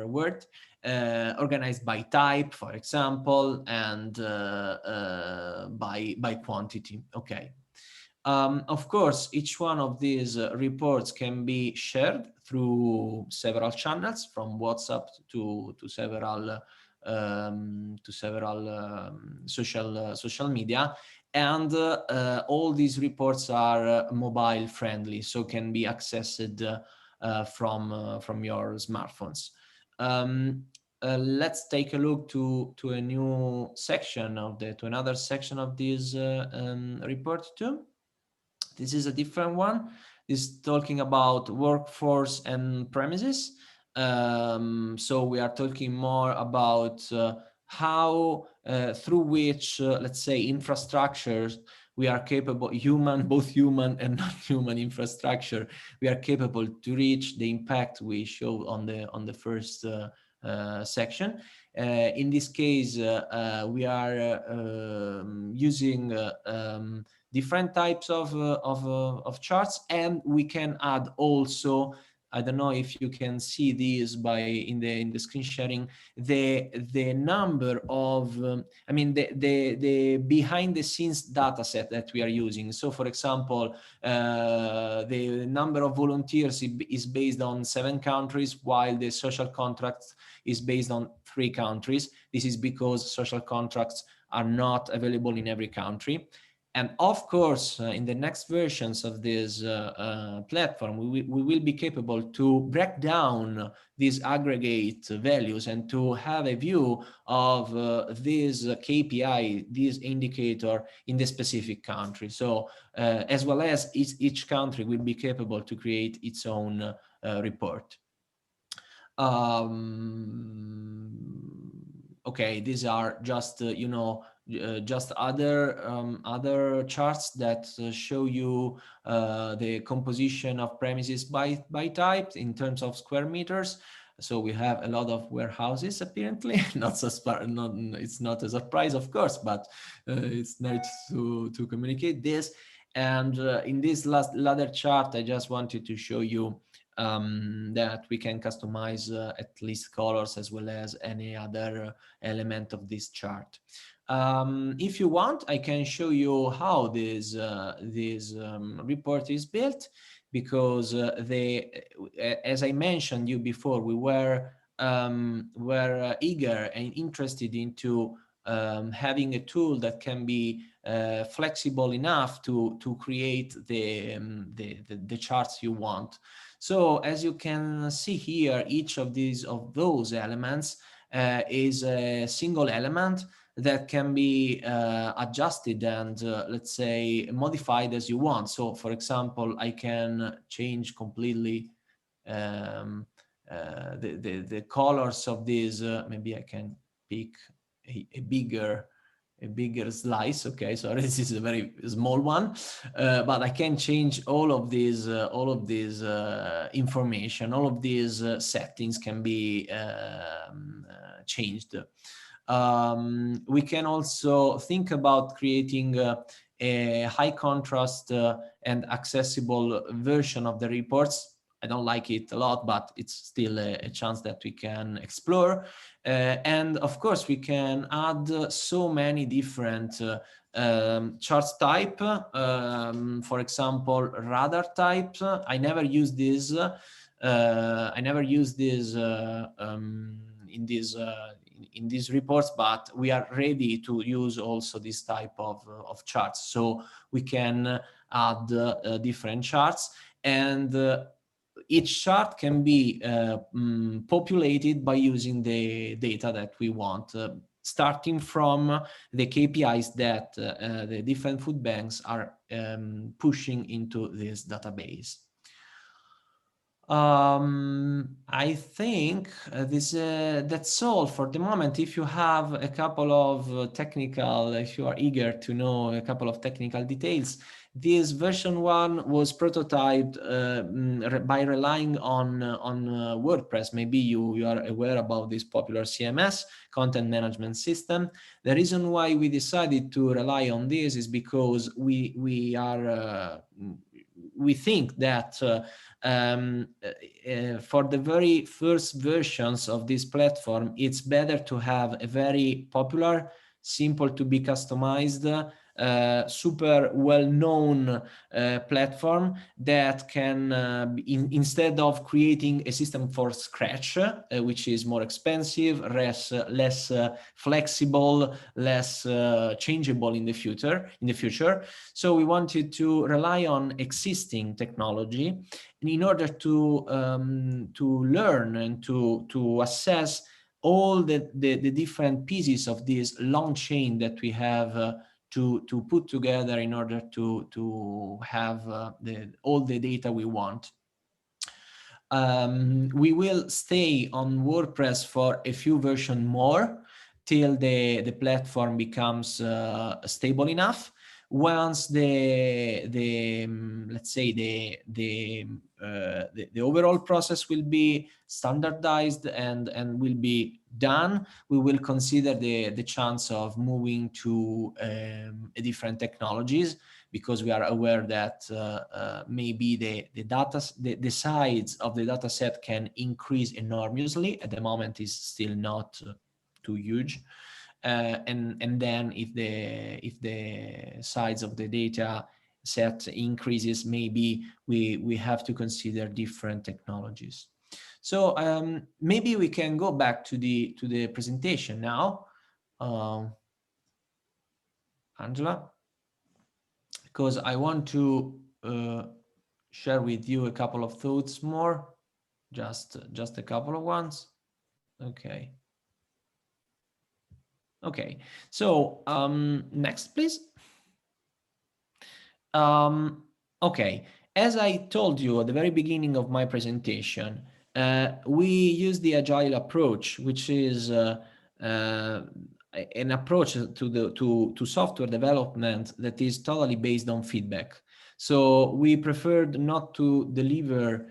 word. Organized by type, for example, and by quantity. Okay. Of course, each one of these reports can be shared through several channels, from WhatsApp to several social media, and all these reports are mobile friendly, so can be accessed from your smartphones. Let's take a look to a new section to another section of this report too. This is a different one. This is talking about workforce and premises. So we are talking more about how through which, let's say, infrastructures we are capable, both human and non-human infrastructure, we are capable to reach the impact we show on the first section. In this case, we are using different types of charts, and we can add also, I don't know if you can see these in the screen sharing, the number of the behind the scenes data set that we are using. So for example, the number of volunteers is based on 7 countries, while the social contracts is based on 3 countries. This is because social contracts are not available in every country. And of course, in the next versions of this platform, we will be capable to break down these aggregate values and to have a view of this KPI, this indicator in the specific country. So as well as each country will be capable to create its own report. Okay, these are just, you know, just other charts that show you the composition of premises by type in terms of square meters. So we have a lot of warehouses apparently. It's not a surprise, of course, but it's nice to communicate this. And in this ladder chart, I just wanted to show you that we can customize at least colors as well as any other element of this chart. If you want, I can show you how this report is built, because as I mentioned you before, we were eager and interested into having a tool that can be flexible enough to create the charts you want. So as you can see here, each of those elements is a single element that can be adjusted and let's say modified as you want. So for example, I can change completely the colors of these. Maybe I can pick a bigger slice. Okay, sorry, this is a very small one, but I can change all of these information. All of these settings can be changed. We can also think about creating a high contrast and accessible version of the reports. I don't like it a lot, but it's still a chance that we can explore. And of course, we can add so many different charts type. For example, radar type. I never use this. In these reports, but we are ready to use also this type of charts. So we can add different charts, and each chart can be populated by using the data that we want, starting from the KPIs that the different food banks are pushing into this database. I think that's all for the moment. If you have a couple of if you are eager to know a couple of technical details, this version 1 was prototyped by relying on WordPress. Maybe you are aware about this popular CMS, content management system. The reason why we decided to rely on this is because we think that for the very first versions of this platform, it's better to have a very popular, simple to be customized, super well-known platform that can, instead of creating a system for scratch, which is more expensive, less flexible, less changeable in the future. So we wanted to rely on existing technology in order to learn and to assess all the different pieces of this long chain that we have to put together in order to have all the data we want. We will stay on WordPress for a few versions more till the platform becomes stable enough. Once let's say the overall process will be standardized and will be done, we will consider the chance of moving to different technologies, because we are aware that maybe the size of the data set can increase enormously. At the moment, is still not too huge. And then if the size of the data set increases, maybe we have to consider different technologies. So maybe we can go back to the presentation now. Angela? because I want to share with you a couple of thoughts more, just a couple of ones. Okay. Okay, so next, please. Okay, as I told you at the very beginning of my presentation, we use the Agile approach, which is an approach to software development that is totally based on feedback. So we preferred not to deliver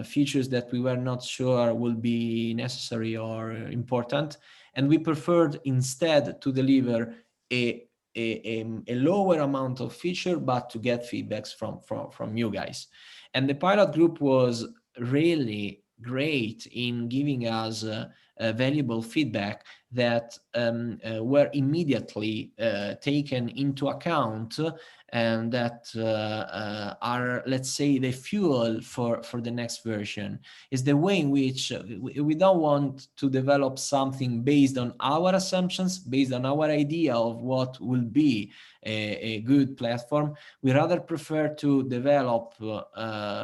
features that we were not sure will be necessary or important, and we preferred instead to deliver a lower amount of feature, but to get feedbacks from you guys. And the pilot group was really great in giving us valuable feedback that were immediately taken into account, and that are, let's say, the fuel for the next version. Is the way in which we don't want to develop something based on our assumptions, based on our idea of what will be a good platform. We rather prefer to develop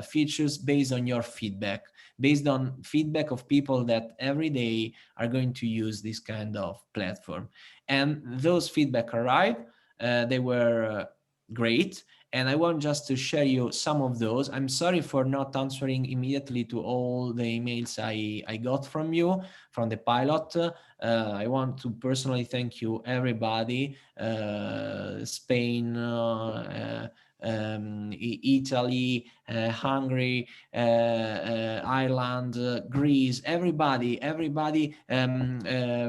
features based on your feedback, based on feedback of people that every day are going to use this kind of platform. And those feedback arrived. They were great. And I want just to share you some of those. I'm sorry for not answering immediately to all the emails I got from you, from the pilot. I want to personally thank you, everybody, Spain, Italy, Hungary, Ireland, Greece, everybody,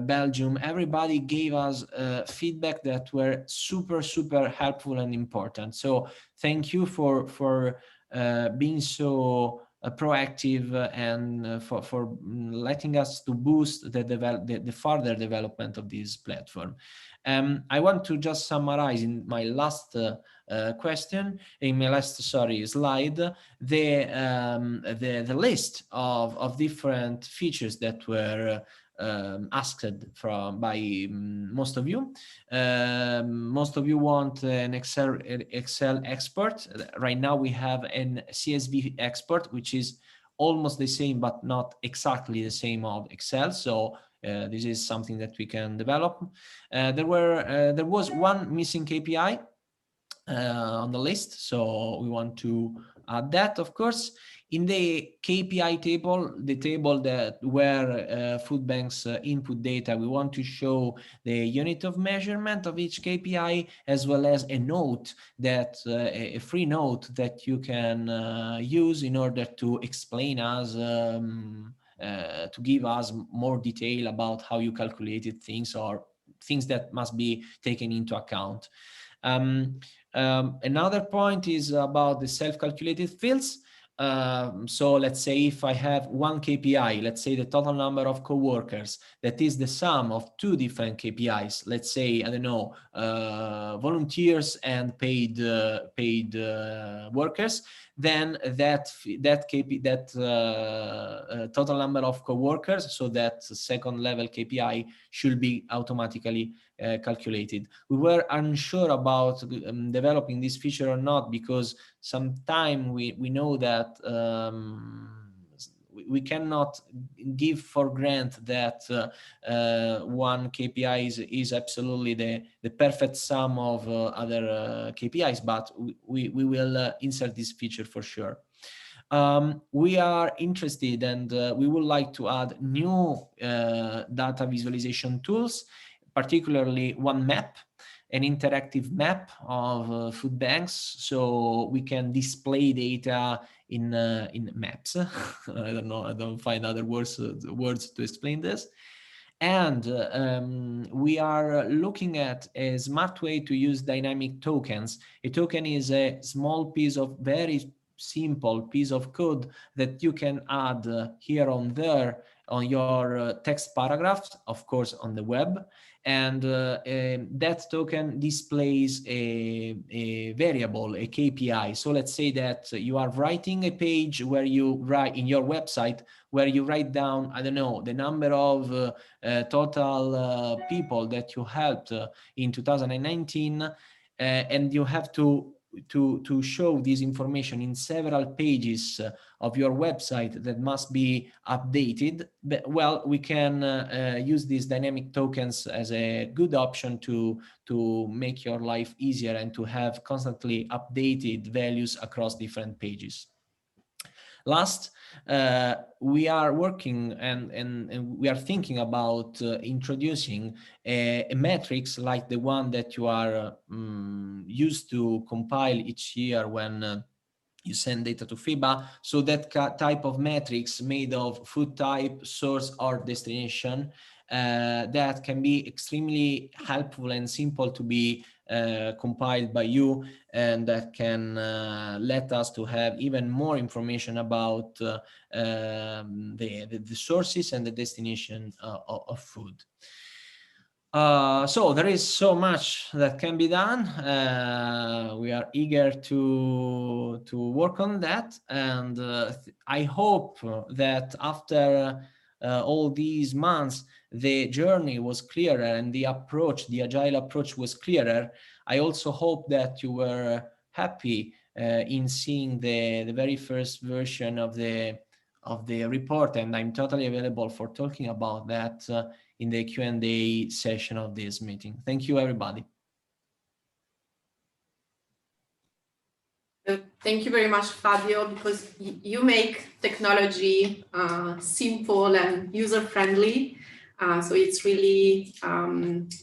Belgium, everybody gave us feedback that were super helpful and important. So thank you for being so proactive and for letting us to boost the further development of this platform. I want to just summarize in my last slide, the list of different features that were asked by most of you. Most of you want an Excel export. Right now we have an CSV export, which is almost the same, but not exactly the same of Excel. So this is something that we can develop. There was one missing KPI on the list, so we want to add that, of course. In the KPI table, the table where food banks input data, we want to show the unit of measurement of each KPI, as well as a note that a free note that you can use in order to explain us, to give us more detail about how you calculated things or things that must be taken into account. Another point is about the self-calculated fields. So let's say if I have one KPI, let's say the total number of coworkers, that is the sum of two different KPIs. Let's say, I don't know, volunteers and paid workers. Then that total number of coworkers, so that second level KPI should be automatically calculated. We were unsure about developing this feature or not, because sometimes we know that we cannot give for granted that one KPI is absolutely the perfect sum of other KPIs, but we will insert this feature for sure. We are interested and we would like to add new data visualization tools, particularly one map, an interactive map of food banks, so we can display data in maps. I don't know, I don't find other words to explain this. And we are looking at a smart way to use dynamic tokens. A token is a small piece of very simple piece of code that you can add here on there on your text paragraphs, of course, on the web. And that token displays a variable, a KPI. So let's say that you are writing a page where you write in your website, where you write down, I don't know, the number of total people that you helped in 2019. and you have to show this information in several pages of your website that must be updated, well, we can use these dynamic tokens as a good option to make your life easier and to have constantly updated values across different pages. Last, we are working and we are thinking about introducing a metrics like the one that you are used to compile each year when you send data to FIBA. So that type of metrics made of food type, source, or destination that can be extremely helpful and simple to be compiled by you, and that can let us to have even more information about the sources and the destination of food. So there is so much that can be done. We are eager to work on that, and I hope that after all these months, the journey was clearer and the approach, the agile approach, was clearer. I also hope that you were happy in seeing the very first version of the report, and I'm totally available for talking about that in the Q&A session of this meeting. Thank you, everybody. Thank you very much, Fabio, because you make technology simple and user-friendly. So it's really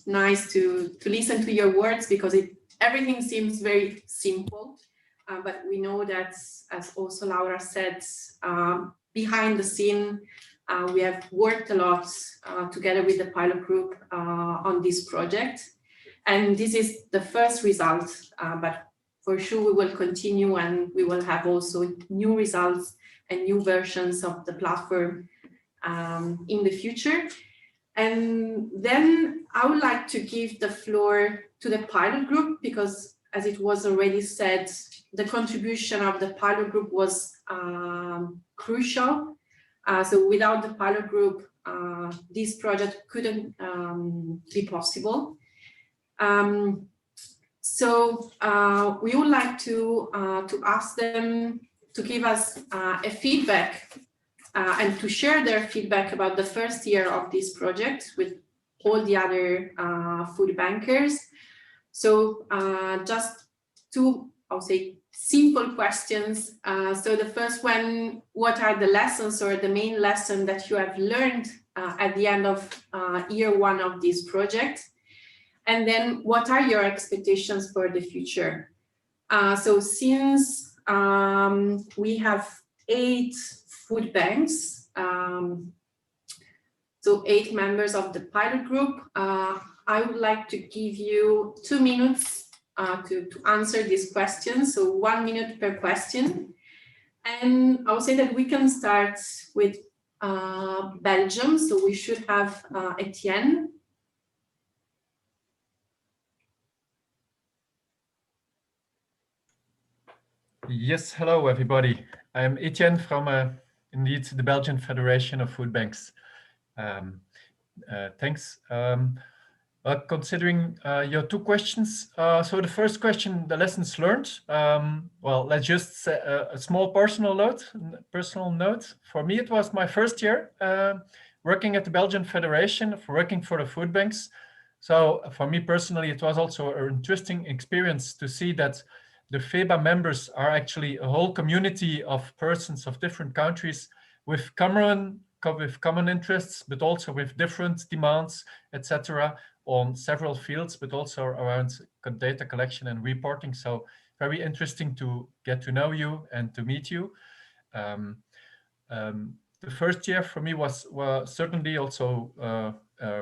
nice to listen to your words, because everything seems very simple. But we know that, as also Laura said, behind the scene, we have worked a lot together with the pilot group on this project. And this is the first result, but for sure we will continue, and we will have also new results and new versions of the platform in the future. And then I would like to give the floor to the pilot group, because as it was already said, the contribution of the pilot group was crucial. So without the pilot group, this project couldn't be possible. So we would like to ask them to give us a feedback and to share their feedback about the first year of this project with all the other food bankers. So just two, I'll say, simple questions. So the first one, what are the lessons or the main lesson that you have learned at the end of year one of this project? And then what are your expectations for the future? So since we have 8 food banks, so 8 members of the pilot group, I would like to give you 2 minutes to answer these questions, so 1 minute per question. And I would say that we can start with Belgium, so we should have Etienne. Yes, hello everybody. I'm Etienne from indeed the Belgian Federation of Food Banks. Thanks. Considering your 2 questions, so the first question, the lessons learned. Well, let's just say a small personal note. For me, it was my first year working at the Belgian Federation, working for the food banks. So for me personally, it was also an interesting experience to see that the FEBA members are actually a whole community of persons of different countries with common interests, but also with different demands, etc., on several fields, but also around data collection and reporting. So very interesting to get to know you and to meet you. The first year for me was certainly also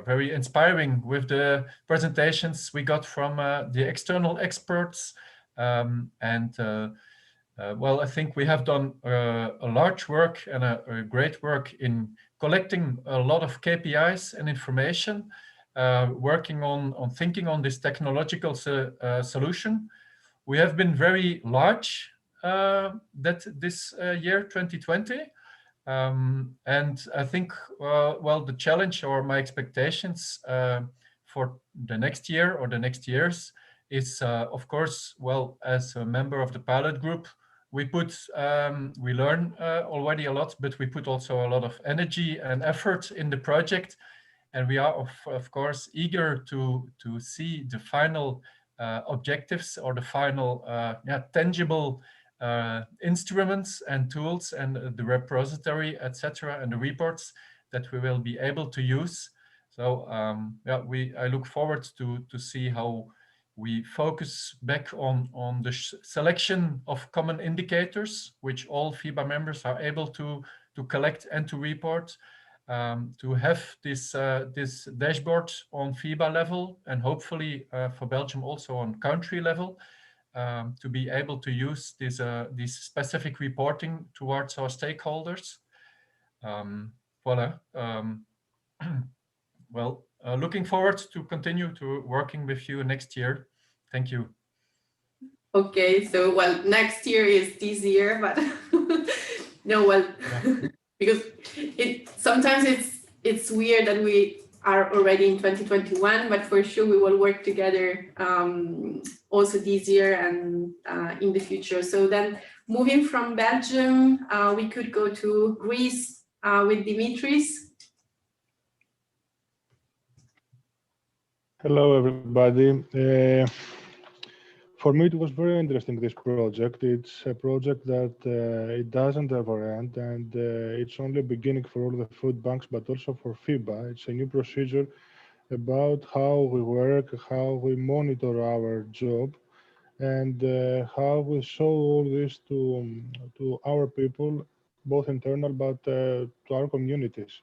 very inspiring with the presentations we got from the external experts. Well, I think we have done a large work and a great work in collecting a lot of KPIs and information, working on thinking on this technological solution. We have been very large this year, 2020. And I think, well, the challenge or my expectations for the next year or the next years is, of course, well, as a member of the pilot group, we learn already a lot, but we put also a lot of energy and effort in the project. And we are, of course, eager to see the final objectives or the final tangible instruments and tools and the repository, etc., and the reports that we will be able to use. So I look forward to see how we focus back on the selection of common indicators, which all FIBA members are able to collect and to report, to have this dashboard on FIBA level, and hopefully for Belgium also on country level, to be able to use this specific reporting towards our stakeholders. Voilà. Well, looking forward to continue to working with you next year. Thank you. Okay, so well, next year is this year, but no, well, yeah. Because sometimes it's weird that we are already in 2021, but for sure we will work together also this year and in the future. So then moving from Belgium, we could go to Greece with Dimitris. Hello, everybody. For me, it was very interesting, this project. It's a project that it doesn't ever end, and it's only a beginning for all the food banks, but also for FIBA. It's a new procedure about how we work, how we monitor our job, and how we show all this to our people, both internal, but to our communities.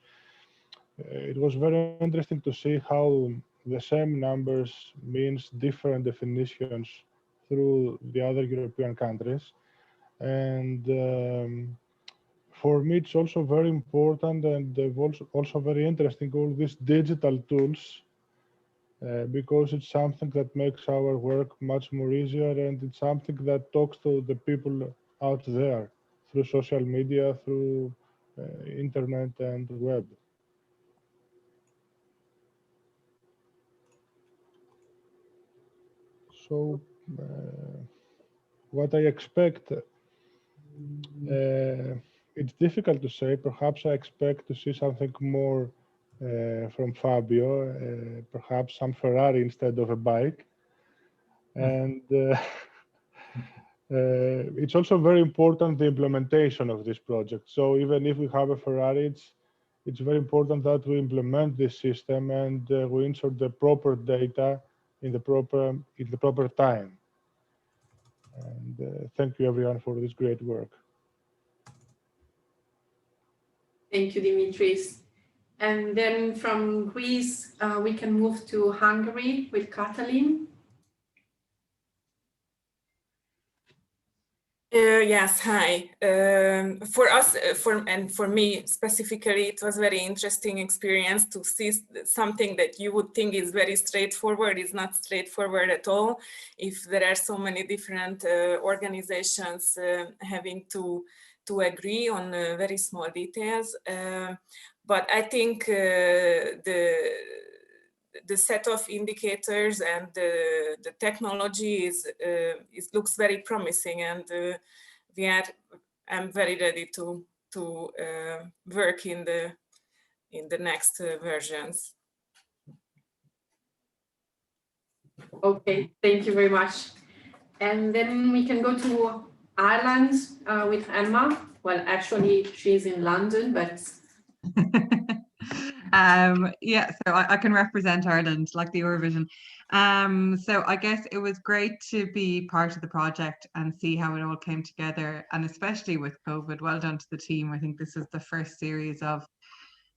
It was very interesting to see how the same numbers means different definitions through the other European countries. And for me, it's also very important and also very interesting, all these digital tools, because it's something that makes our work much more easier, and it's something that talks to the people out there through social media, through internet and web. So what I expect, it's difficult to say. Perhaps I expect to see something more from Fabio, perhaps some Ferrari instead of a bike. And it's also very important, the implementation of this project. So even if we have a Ferrari, it's very important that we implement this system and we insert the proper data in the proper time. And thank you, everyone, for this great work. Thank you, Dimitris. And then from Greece, we can move to Hungary with Katalin. Yes, hi. For us, for me specifically, it was very interesting experience to see something that you would think is very straightforward. Is not straightforward at all. If there are so many different organizations having to agree on very small details, but I think the set of indicators and the technology looks very promising, and I'm very ready to work in the next versions. Okay, thank you very much. And then we can go to Ireland with Emma. Well, actually, she's in London, but yeah, so I can represent Ireland like the Eurovision. So I guess it was great to be part of the project and see how it all came together, and especially with COVID. Well done to the team. I think this is the first series of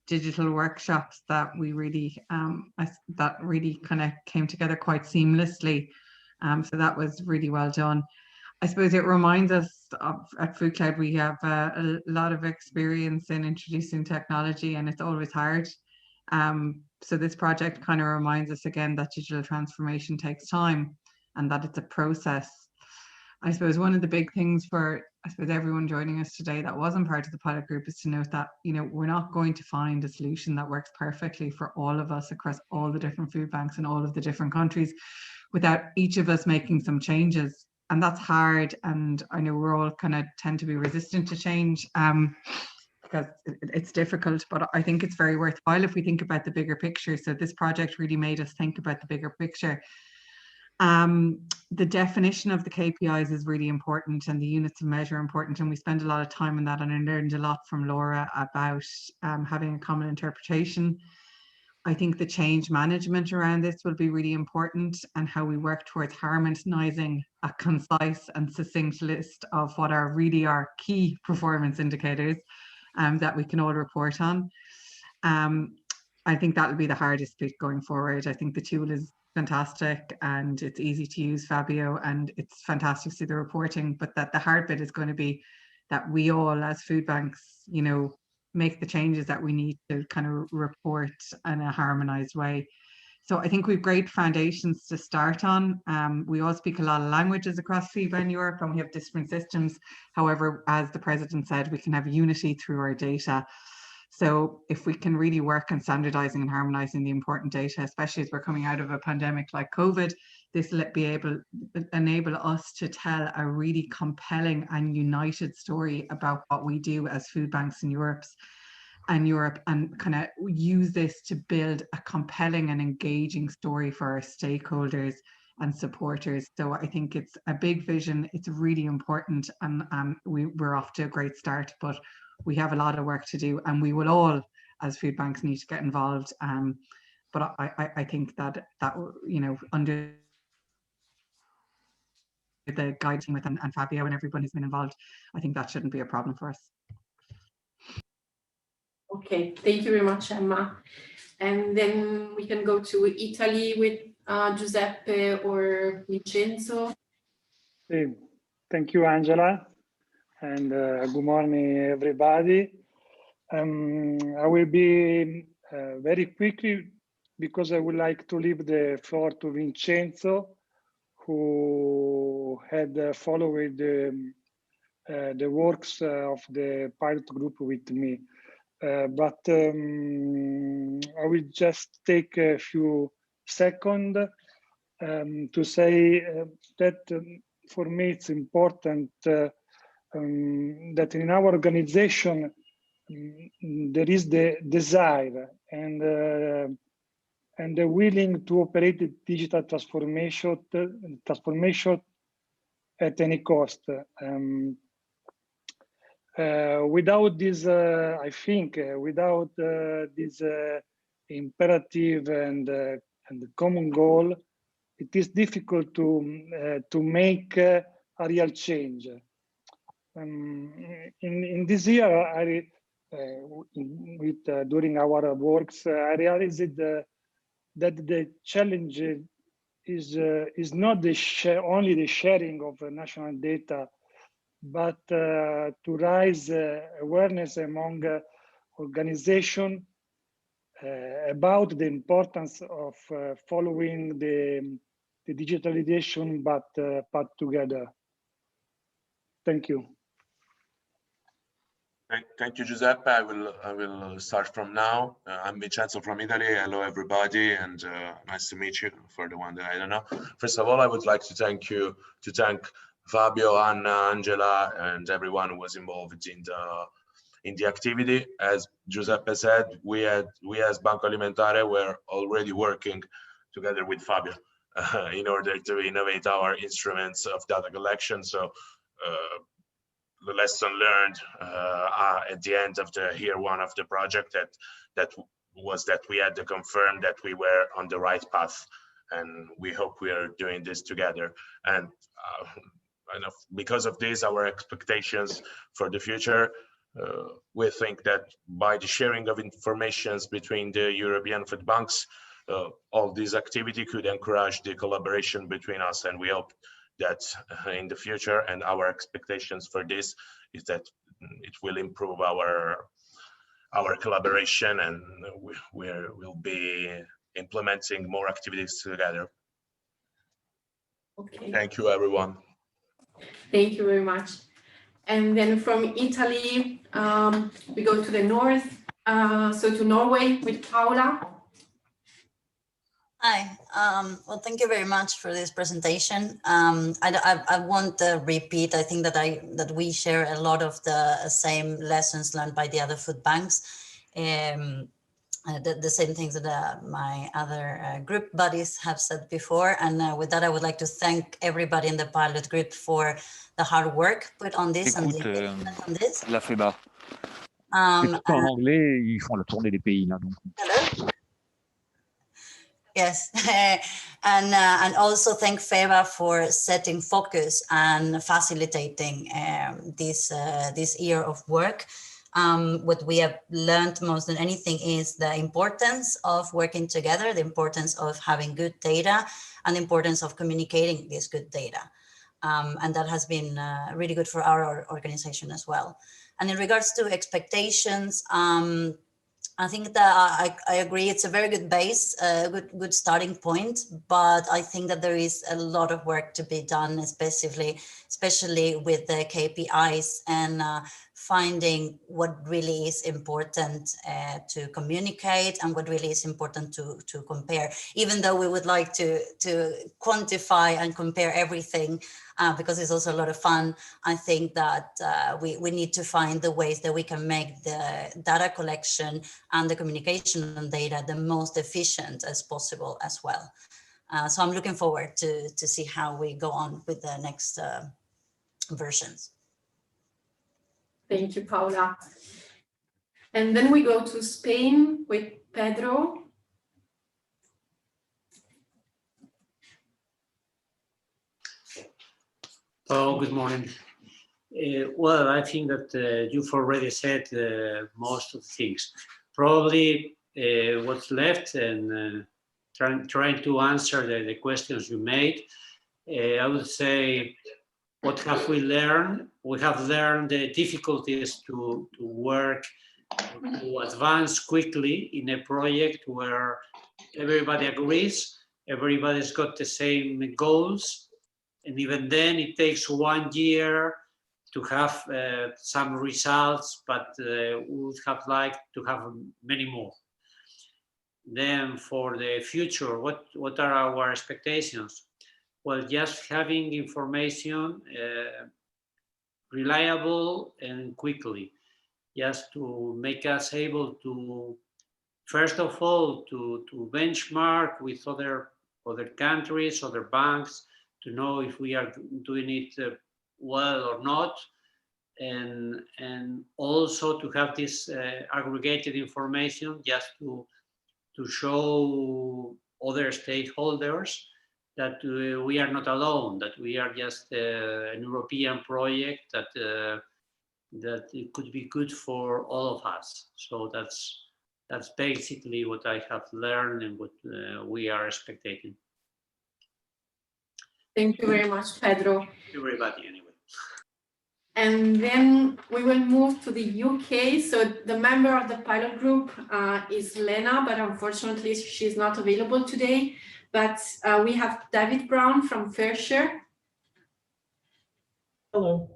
digital workshops that we really kind of came together quite seamlessly. So that was really well done. I suppose it reminds us at Food Cloud, we have a lot of experience in introducing technology, and it's always hard. So this project kind of reminds us again that digital transformation takes time and that it's a process. I suppose one of the big things for everyone joining us today that wasn't part of the pilot group is to note that, you know, we're not going to find a solution that works perfectly for all of us across all the different food banks in all of the different countries. without each of us making some changes. And that's hard. And I know we're all kind of tend to be resistant to change because it's difficult, but I think it's very worthwhile if we think about the bigger picture. So this project really made us think about the bigger picture. The definition of the KPIs is really important, and the units of measure important, and we spend a lot of time on that, and I learned a lot from Laura about having a common interpretation. I think the change management around this will be really important, and how we work towards harmonizing a concise and succinct list of what are really our key performance indicators that we can all report on. I think that will be the hardest bit going forward. I think the tool is fantastic and it's easy to use, Fabio, and it's fantastic to see the reporting, but that the hard bit is going to be that we all as food banks, you know, make the changes that we need to kind of report in a harmonized way. So I think we've great foundations to start on. We all speak a lot of languages across FIBA in Europe, and we have different systems. However, as the president said, we can have unity through our data. So if we can really work on standardizing and harmonizing the important data, especially as we're coming out of a pandemic like COVID, this will enable us to tell a really compelling and united story about what we do as food banks in Europe, and kind of use this to build a compelling and engaging story for our stakeholders and supporters. So I think it's a big vision. It's really important, and we're off to a great start, but we have a lot of work to do, and we will all, as food banks, need to get involved. But I think that you know, under the guide team with and Fabio and everyone who's been involved, I think that shouldn't be a problem for us. Okay, thank you very much, Emma. And then we can go to Italy with Giuseppe or Vincenzo. Hey, thank you, Angela, and good morning, everybody. I will be very quickly, because I would like to leave the floor to Vincenzo, who had followed the works of the pilot group with me. But I will just take a few seconds to say that for me it's important that in our organization there is the desire and the willing to operate the digital transformation at any cost. Without this, I think, without this imperative and common goal, it is difficult to make a real change. In this year, during our works, I realized that the challenge is not only the sharing of national data, but to raise awareness among organizations about the importance of following the digitalization, but together. Thank you. Thank you, Giuseppe. I will start from now. I'm Vincenzo from Italy. Hello, everybody, and nice to meet you. For the one that I don't know, first of all, I would like to thank Fabio, Anna, Angela, and everyone who was involved in the activity. As Giuseppe said, we as Banco Alimentare were already working together with Fabio in order to innovate our instruments of data collection. So the lesson learned at the end of the year one of the project that was that we had to confirm that we were on the right path, and we hope we are doing this together. And because of this, our expectations for the future, we think that by the sharing of informations between the European food banks, all this activity could encourage the collaboration between us, and we hope that in the future, and our expectations for this is that it will improve our collaboration, and we'll be implementing more activities together. Okay. Thank you, everyone. Thank you very much. And then from Italy, we go to the north, so to Norway with Paula. Hi. Well, thank you very much for this presentation. I won't repeat. I think that we share a lot of the same lessons learned by the other food banks. The same things that my other group buddies have said before. And with that, I would like to thank everybody in the pilot group for the hard work put on this and the engagement on this. La FEBA. C'est tout en anglais, ils font la tournée des pays là. Donc. Hello? Yes, and also thank FEBA for setting focus and facilitating this year of work. What we have learned most than anything is the importance of working together, the importance of having good data, and the importance of communicating this good data. And that has been really good for our organization as well. And in regards to expectations, I think that I agree. It's a very good base, good starting point, but I think that there is a lot of work to be done, especially with the KPIs and finding what really is important to communicate and what really is important to compare. Even though we would like to quantify and compare everything, because it's also a lot of fun, I think that we need to find the ways that we can make the data collection and the communication on data the most efficient as possible as well. So I'm looking forward to see how we go on with the next versions. Thank you, Paula. And then we go to Spain with Pedro. Oh, good morning. Well, I think that you've already said most of the things. Probably what's left and trying to answer the questions you made, I would say, what have we learned? We have learned the difficulties to work, to advance quickly in a project where everybody agrees, everybody's got the same goals, and even then it takes 1 year to have some results, but we would have liked to have many more. Then for the future, what are our expectations? Well, just having information reliable and quickly, just to make us able to, first of all, to benchmark with other countries, other banks, to know if we are doing it well or not, and also to have this aggregated information just to show other stakeholders that we are not alone, that we are just an European project, that it could be good for all of us. So that's basically what I have learned and what we are expecting. Thank you very much, Pedro. Everybody, anyway. And then we will move to the UK. So the member of the pilot group is Lena, but unfortunately she's not available today. But we have David Brown from Fairshare. Hello.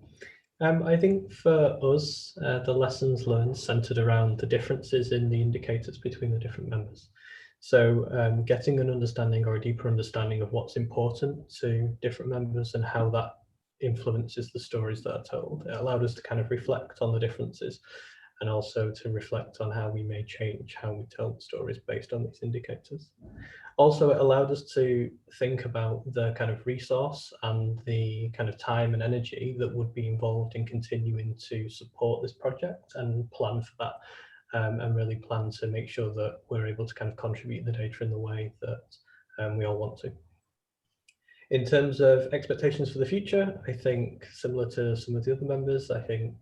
I think for us, the lessons learned centered around the differences in the indicators between the different members. So getting an understanding or a deeper understanding of what's important to different members and how that influences the stories that are told. It allowed us to kind of reflect on the differences and also to reflect on how we may change how we tell the stories based on these indicators. Also, it allowed us to think about the kind of resource and the kind of time and energy that would be involved in continuing to support this project and plan for that, and really plan to make sure that we're able to kind of contribute the data in the way that we all want to. In terms of expectations for the future, I think similar to some of the other members, I think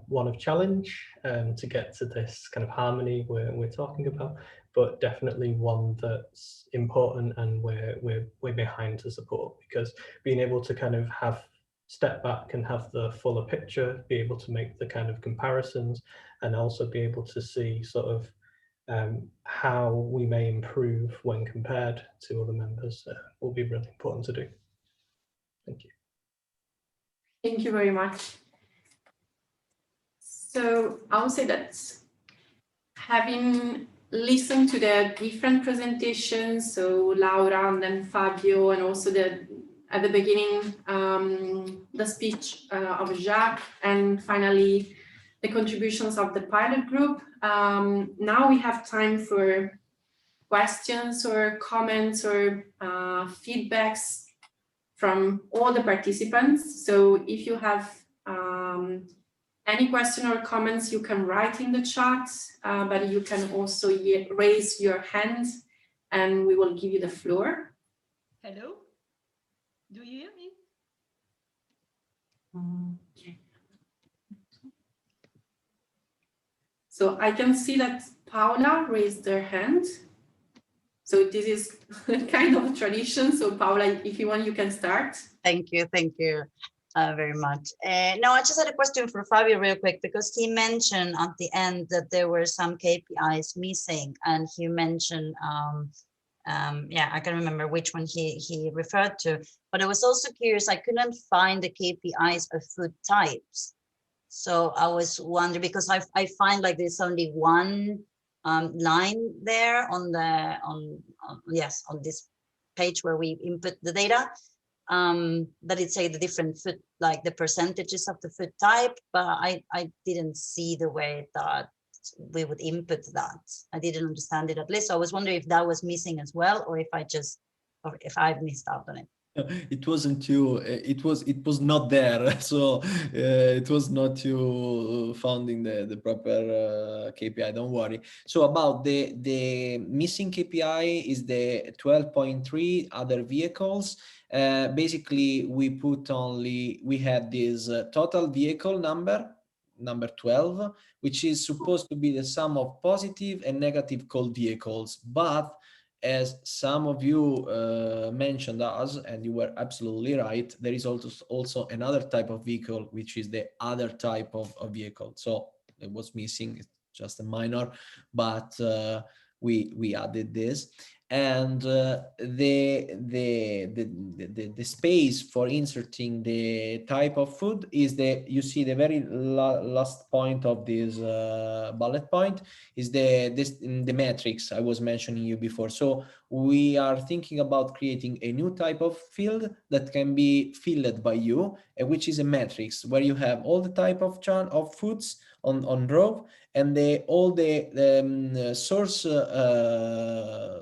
one of challenge to get to this kind of harmony we're talking about, but definitely one that's important and we're behind to support, because being able to kind of have step back and have the fuller picture, be able to make the kind of comparisons and also be able to see sort of how we may improve when compared to other members will be really important to do. Thank you. Thank you very much. So I would say that having listen to the different presentations, so Laura and then Fabio, and also at the beginning, the speech of Jacques, and finally the contributions of the pilot group. Now we have time for questions or comments or feedbacks from all the participants. So if you have any question or comments, you can write in the chat, but you can also raise your hand and we will give you the floor. Hello, do you hear me? Okay. So I can see that Paula raised her hand. So this is kind of a tradition. So Paula, if you want, you can start. Thank you very much. No, I just had a question for Fabio real quick, because he mentioned at the end that there were some KPIs missing, and he mentioned, yeah, I can't remember which one he referred to, but I was also curious, I couldn't find the KPIs of food types. So I was wondering, because I find like there's only one line there on this page where we input the data, that it say the different food, like the percentages of the food type, but I didn't see the way that we would input that. I didn't understand it, at least. So I was wondering if that was missing as well, or if I've missed out on it. It wasn't you, it was not there, so it was not you founding the proper KPI, don't worry. So about the missing KPI is the 12.3 other vehicles. Basically we had this total vehicle number 12, which is supposed to be the sum of positive and negative called vehicles, but as some of you mentioned us, and you were absolutely right, there is also another type of vehicle, which is the other type of vehicle. So it was missing, it's just a minor, but we added this. And the space for inserting the type of food is you see the very last point of this bullet point is the matrix I was mentioning you before. So we are thinking about creating a new type of field that can be filled by you, which is a matrix where you have all the type of foods on row, and all the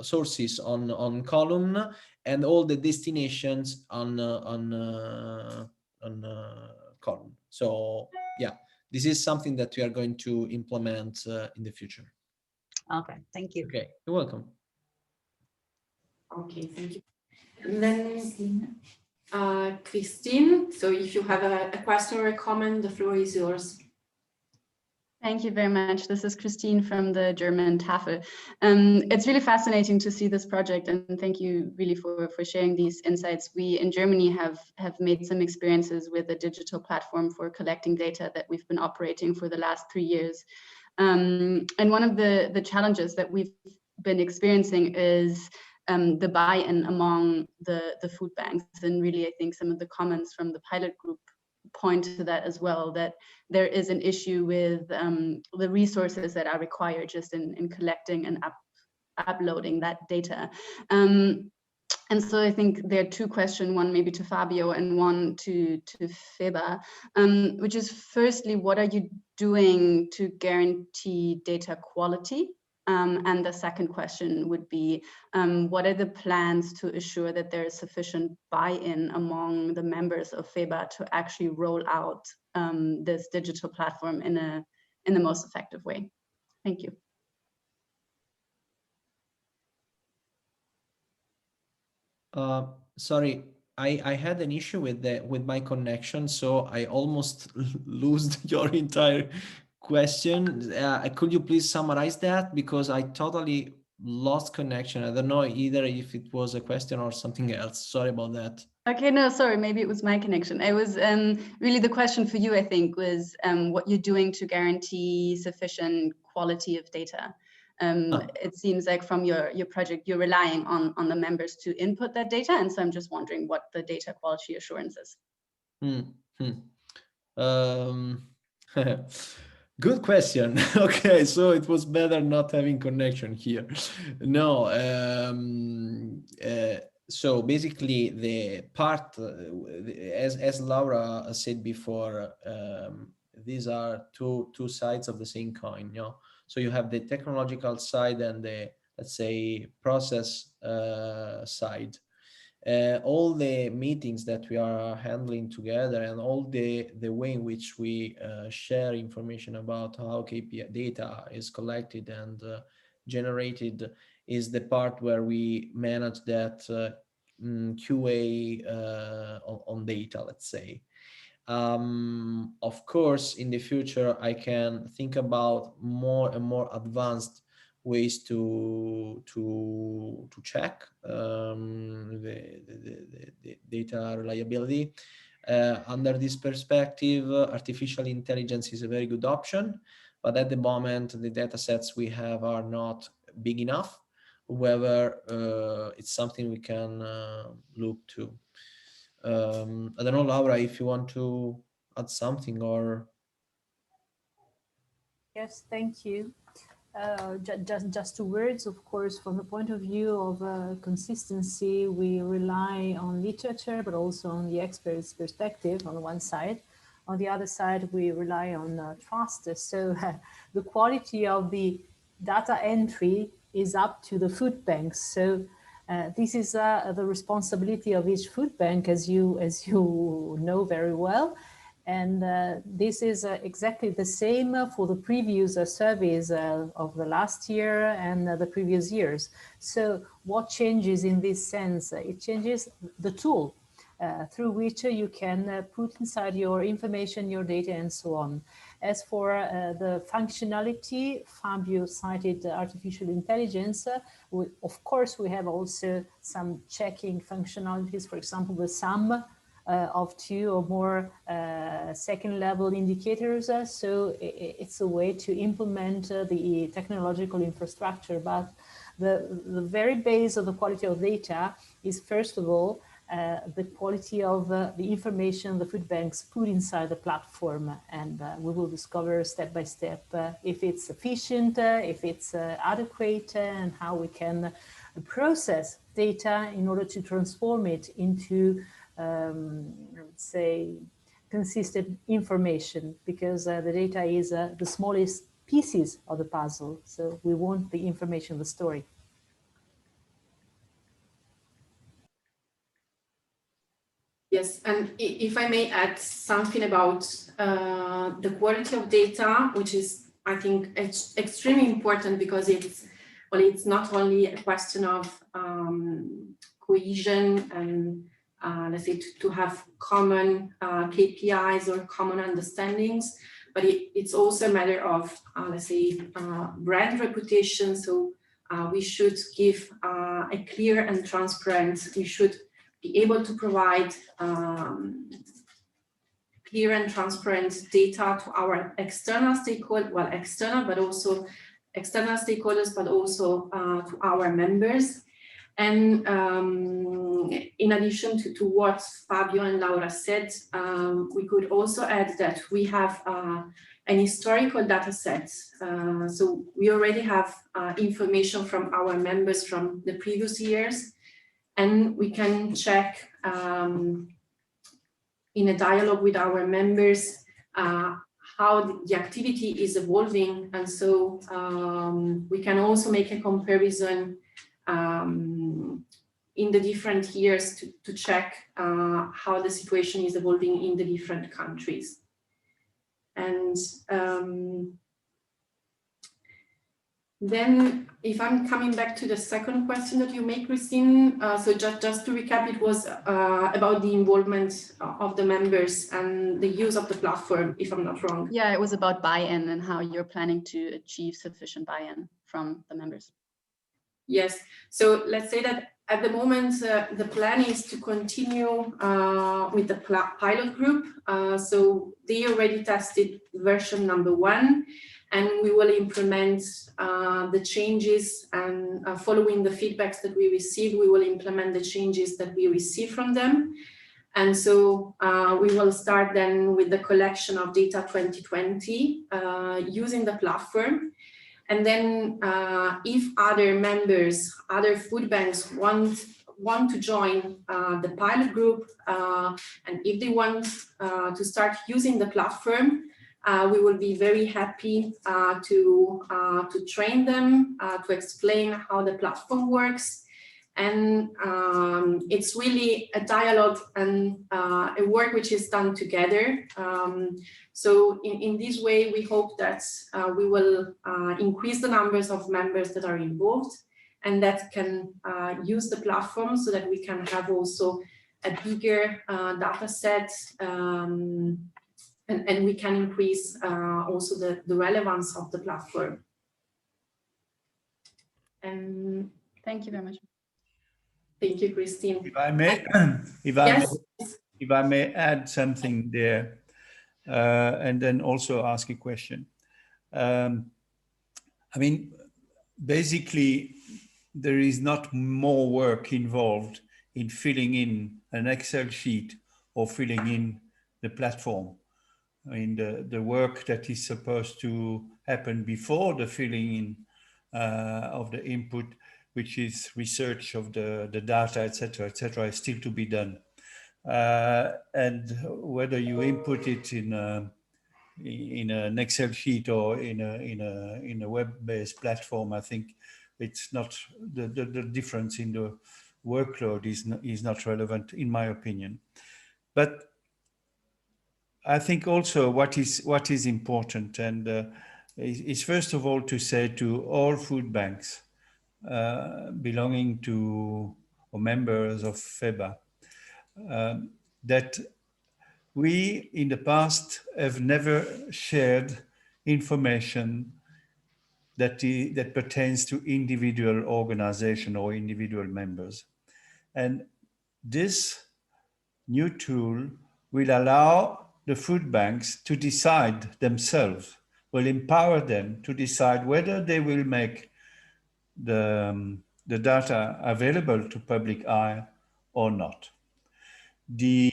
sources on column, and all the destinations on column. So yeah, this is something that we are going to implement in the future. Okay, thank you. Okay, you're welcome. Okay, thank you. And then Christine, so if you have a question or a comment, the floor is yours. Thank you very much. This is Christine from the German TAFE. It's really fascinating to see this project, and thank you really for sharing these insights. We in Germany have made some experiences with a digital platform for collecting data that we've been operating for the last 3 years. And one of the challenges that we've been experiencing is the buy-in among the food banks. And really, I think some of the comments from the pilot group point to that as well, that there is an issue with the resources that are required just in collecting and uploading that data. And so I think there are two questions, one maybe to Fabio and one to Feba, which is firstly, what are you doing to guarantee data quality? And the second question would be, what are the plans to assure that there is sufficient buy-in among the members of FEBA to actually roll out this digital platform in the most effective way? Thank you. Sorry, I had an issue with my connection, so I almost lost your entire question. Could you please summarize that, because I totally lost connection. I don't know either if it was a question or something else. Sorry about that. Okay, no, sorry, maybe it was my connection. I was really, the question for you, I think, was what you're doing to guarantee sufficient quality of data. It seems like from your project, you're relying on the members to input that data. And so I'm just wondering what the data quality assurance is. Good question. Okay, so it was better not having connection here. No, so basically the part, as Laura said before, these are two sides of the same coin. You know, so you have the technological side and the, let's say, process side. All the meetings that we are handling together and all the way in which we share information about how KPI data is collected and generated is the part where we manage that QA on data, let's say. Of course, in the future, I can think about more and more advanced ways to check the data reliability. Under this perspective, artificial intelligence is a very good option, but at the moment, the data sets we have are not big enough. However, it's something we can look to. I don't know, Laura, if you want to add something or. Yes, thank you. Just two words, of course, from the point of view of consistency, we rely on literature, but also on the expert's perspective on one side. On the other side, we rely on trust. So the quality of the data entry is up to the food banks. So this is the responsibility of each food bank, as you know very well. And this is exactly the same for the previous surveys of the last year and the previous years. So what changes in this sense? It changes the tool through which you can put inside your information, your data, and so on. As for the functionality, Fabio cited artificial intelligence. Of course, we have also some checking functionalities, for example, the sum of two or more second level indicators. So it's a way to implement the technological infrastructure, but the very base of the quality of data is, first of all, the quality of the information the food banks put inside the platform, and we will discover step by step if it's sufficient, if it's adequate, and how we can process data in order to transform it into I would say consistent information, because the data is the smallest pieces of the puzzle. So we want the information, the story. Yes, and if I may add something about the quality of data, which is, I think, extremely important, because it's not only a question of cohesion and let's say to have common KPIs or common understandings, but it's also a matter of let's say brand reputation. So we should give a clear and transparent, we should be able to provide clear and transparent data to our external stakeholders, well, external, but also external stakeholders, but also to our members. And in addition to what Fabio and Laura said, we could also add that we have an historical data set. So we already have information from our members from the previous years, and we can check in a dialogue with our members how the activity is evolving. And so we can also make a comparison in the different years to check how the situation is evolving in the different countries. And then if I'm coming back to the second question that you make, Christine, so just to recap, it was about the involvement of the members and the use of the platform, if I'm not wrong. Yeah, it was about buy-in and how you're planning to achieve sufficient buy-in from the members. Yes, so let's say that at the moment, the plan is to continue with the pilot group. So they already tested version number 1, and we will implement the changes, and following the feedbacks that we receive, we will implement the changes that we receive from them. And so we will start then with the collection of data 2020 using the platform. And then if other members, other food banks want to join the pilot group, and if they want to start using the platform, we will be very happy to train them, to explain how the platform works. And it's really a dialogue and a work which is done together. So in this way, we hope that we will increase the numbers of members that are involved and that can use the platform so that we can have also a bigger data set, and we can increase also the relevance of the platform. And thank you very much. Thank you, Christine. If I may, if I may add something there, and then also ask a question. I mean, basically, there is not more work involved in filling in an Excel sheet or filling in the platform. I mean, the work that is supposed to happen before the filling in of the input, which is research of the data, etc., is still to be done. And whether you input it in an Excel sheet or in a web-based platform, I think it's not the difference in the workload is not relevant, in my opinion. But I think also what is important and is first of all to say to all food banks belonging to or members of FEBA that we in the past have never shared information that pertains to individual organization or individual members. And this new tool will allow the food banks to decide themselves, will empower them to decide whether they will make the data available to public eye or not. The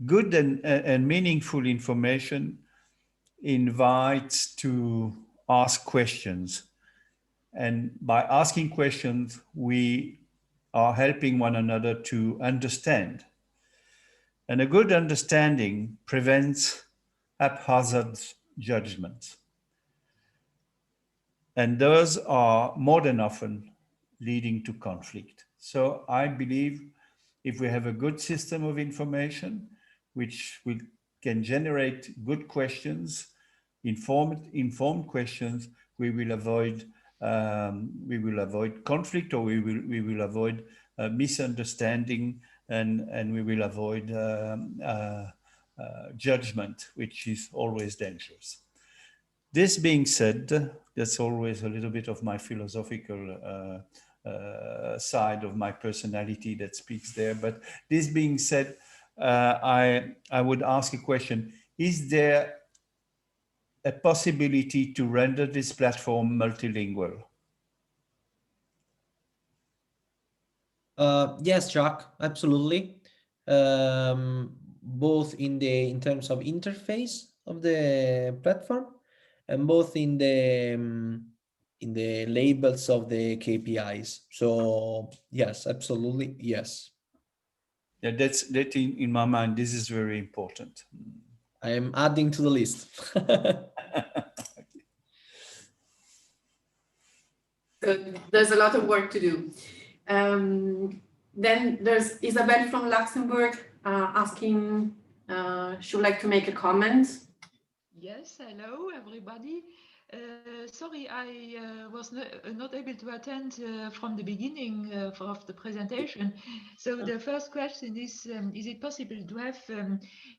good and meaningful information invites to ask questions. And by asking questions, we are helping one another to understand. And a good understanding prevents haphazard judgments. And those are more than often leading to conflict. So I believe if we have a good system of information, which can generate good questions, informed questions, we will avoid conflict, or we will avoid misunderstanding, and we will avoid judgment, which is always dangerous. This being said, that's always a little bit of my philosophical side of my personality that speaks there. But this being said, I would ask a question. Is there a possibility to render this platform multilingual? Yes, Jacques, absolutely. Both in terms of interface of the platform, and both in the labels of the KPIs. So yes, absolutely, yes. Yeah, that in my mind, this is very important. I am adding to the list. So there's a lot of work to do. Then there's Isabel from Luxembourg asking, she would like to make a comment. Yes, hello everybody. Sorry, I was not able to attend from the beginning of the presentation. So the first question is it possible to have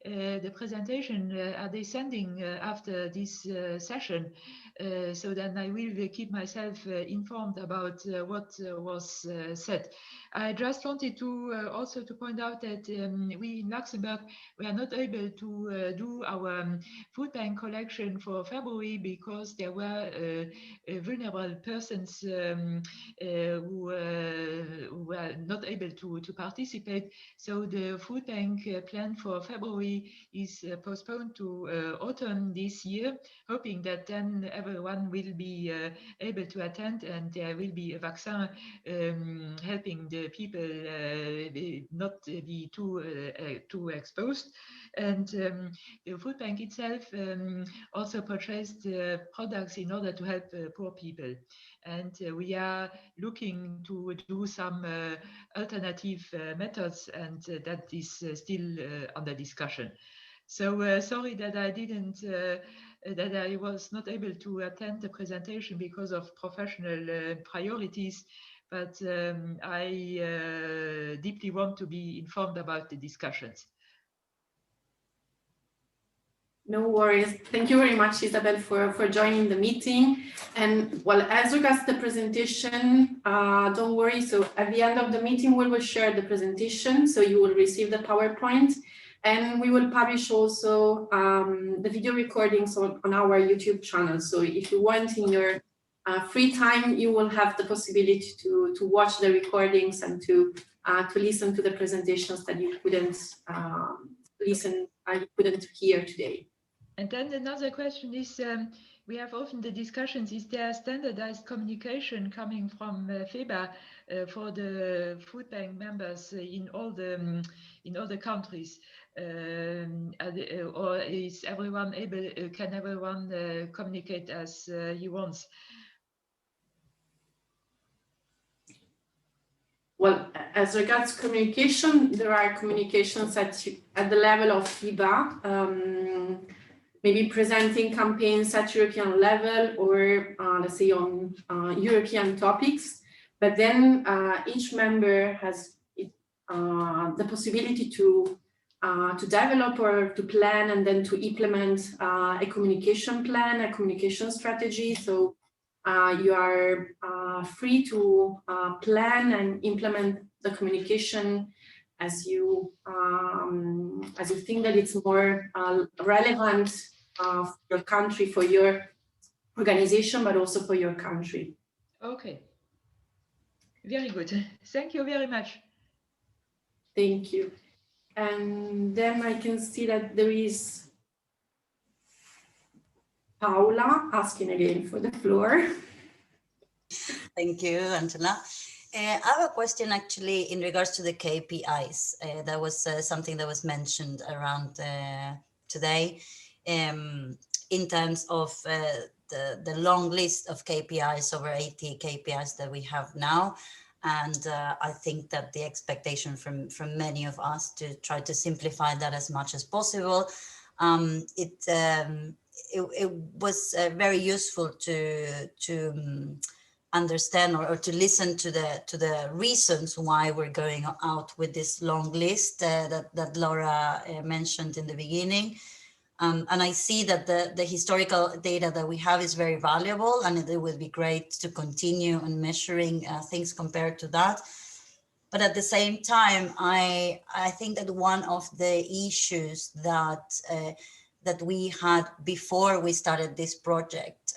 the presentation, are they sending after this session? So then I will keep myself informed about what was said. I just wanted to also to point out that we in Luxembourg, we are not able to do our food bank collection for February because there there were vulnerable persons who were not able to participate. So the food bank plan for February is postponed to autumn this year, hoping that then everyone will be able to attend and there will be a vaccine helping the people not be too exposed. And the food bank itself also purchased products in order to help poor people. And we are looking to do some alternative methods, and that is still under discussion. So sorry that I didn't, that I was not able to attend the presentation because of professional priorities, but I deeply want to be informed about the discussions. No worries. Thank you very much, Isabel, for joining the meeting. And well, as regards the presentation, don't worry. So at the end of the meeting, we will share the presentation. So you will receive the PowerPoint, and we will publish also the video recordings on our YouTube channel. So if you want in your free time, you will have the possibility to watch the recordings and to listen to the presentations that you couldn't hear today. And then another question is, we have often the discussions, is there standardized communication coming from FEBA for the food bank members in all the countries? Or is everyone able, can everyone communicate as he wants? Well, as regards communication, there are communications at the level of FEBA, maybe presenting campaigns at European level or let's say on European topics. But then each member has the possibility to develop or to plan and then to implement a communication plan, a communication strategy. So you are free to plan and implement the communication as you think that it's more relevant for your country, for your organization, but also for your country. Okay, very good. Thank you very much. Thank you. And then I can see that there is Paula asking again for the floor. Thank you, Angela. I have a question actually in regards to the KPIs. That was something that was mentioned around today in terms of the long list of KPIs, over 80 KPIs that we have now. And I think that the expectation from many of us to try to simplify that as much as possible. It was very useful to understand or to listen to the reasons why we're going out with this long list that Laura mentioned in the beginning. And I see that the historical data that we have is very valuable, and it would be great to continue on measuring things compared to that. But at the same time, I think that one of the issues that we had before we started this project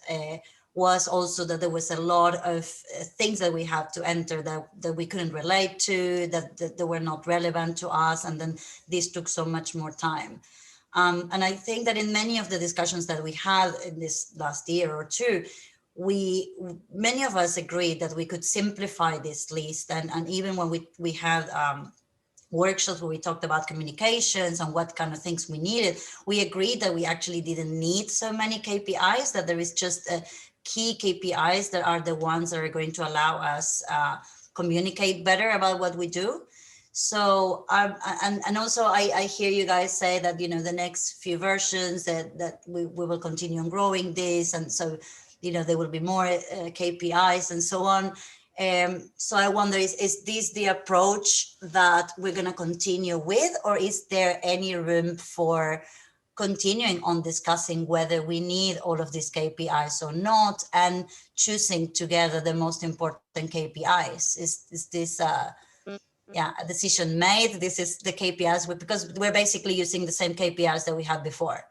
was also that there was a lot of things that we had to enter that we couldn't relate to, that were not relevant to us, and then this took so much more time. And I think that in many of the discussions that we had in this last year or two, many of us agreed that we could simplify this list. And even when we had workshops where we talked about communications and what kind of things we needed, we agreed that we actually didn't need so many KPIs, that there is just key KPIs that are the ones that are going to allow us communicate better about what we do. So and also I hear you guys say that, you know, the next few versions that we will continue on growing this, and so, you know, there will be more KPIs and so on. So I wonder, is this the approach that we're going to continue with, or is there any room for continuing on discussing whether we need all of these KPIs or not, and choosing together the most important KPIs? Is this a decision made? This is the KPIs, because we're basically using the same KPIs that we had before.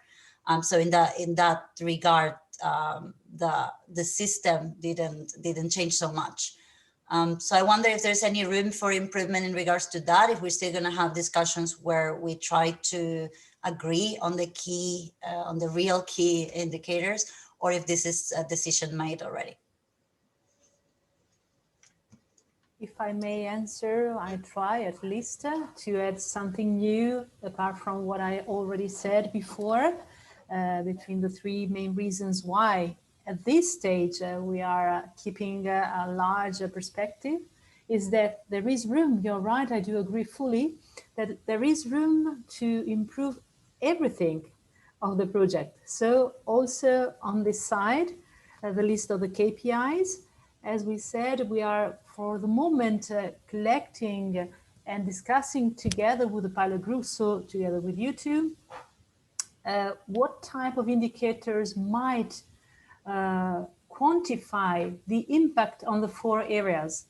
So in that regard, the system didn't change so much. So I wonder if there's any room for improvement in regards to that, if we're still going to have discussions where we try to agree on the key, on the real key indicators, or if this is a decision made already. If I may answer, I try at least to add something new apart from what I already said before, between the three main reasons why at this stage we are keeping a large perspective, is that there is room, you're right, I do agree fully, that there is room to improve everything of the project. So also on this side, the list of the KPIs, as we said, we are for the moment collecting and discussing together with the pilot group, so together with you two, what type of indicators might quantify the impact on the 4 areas.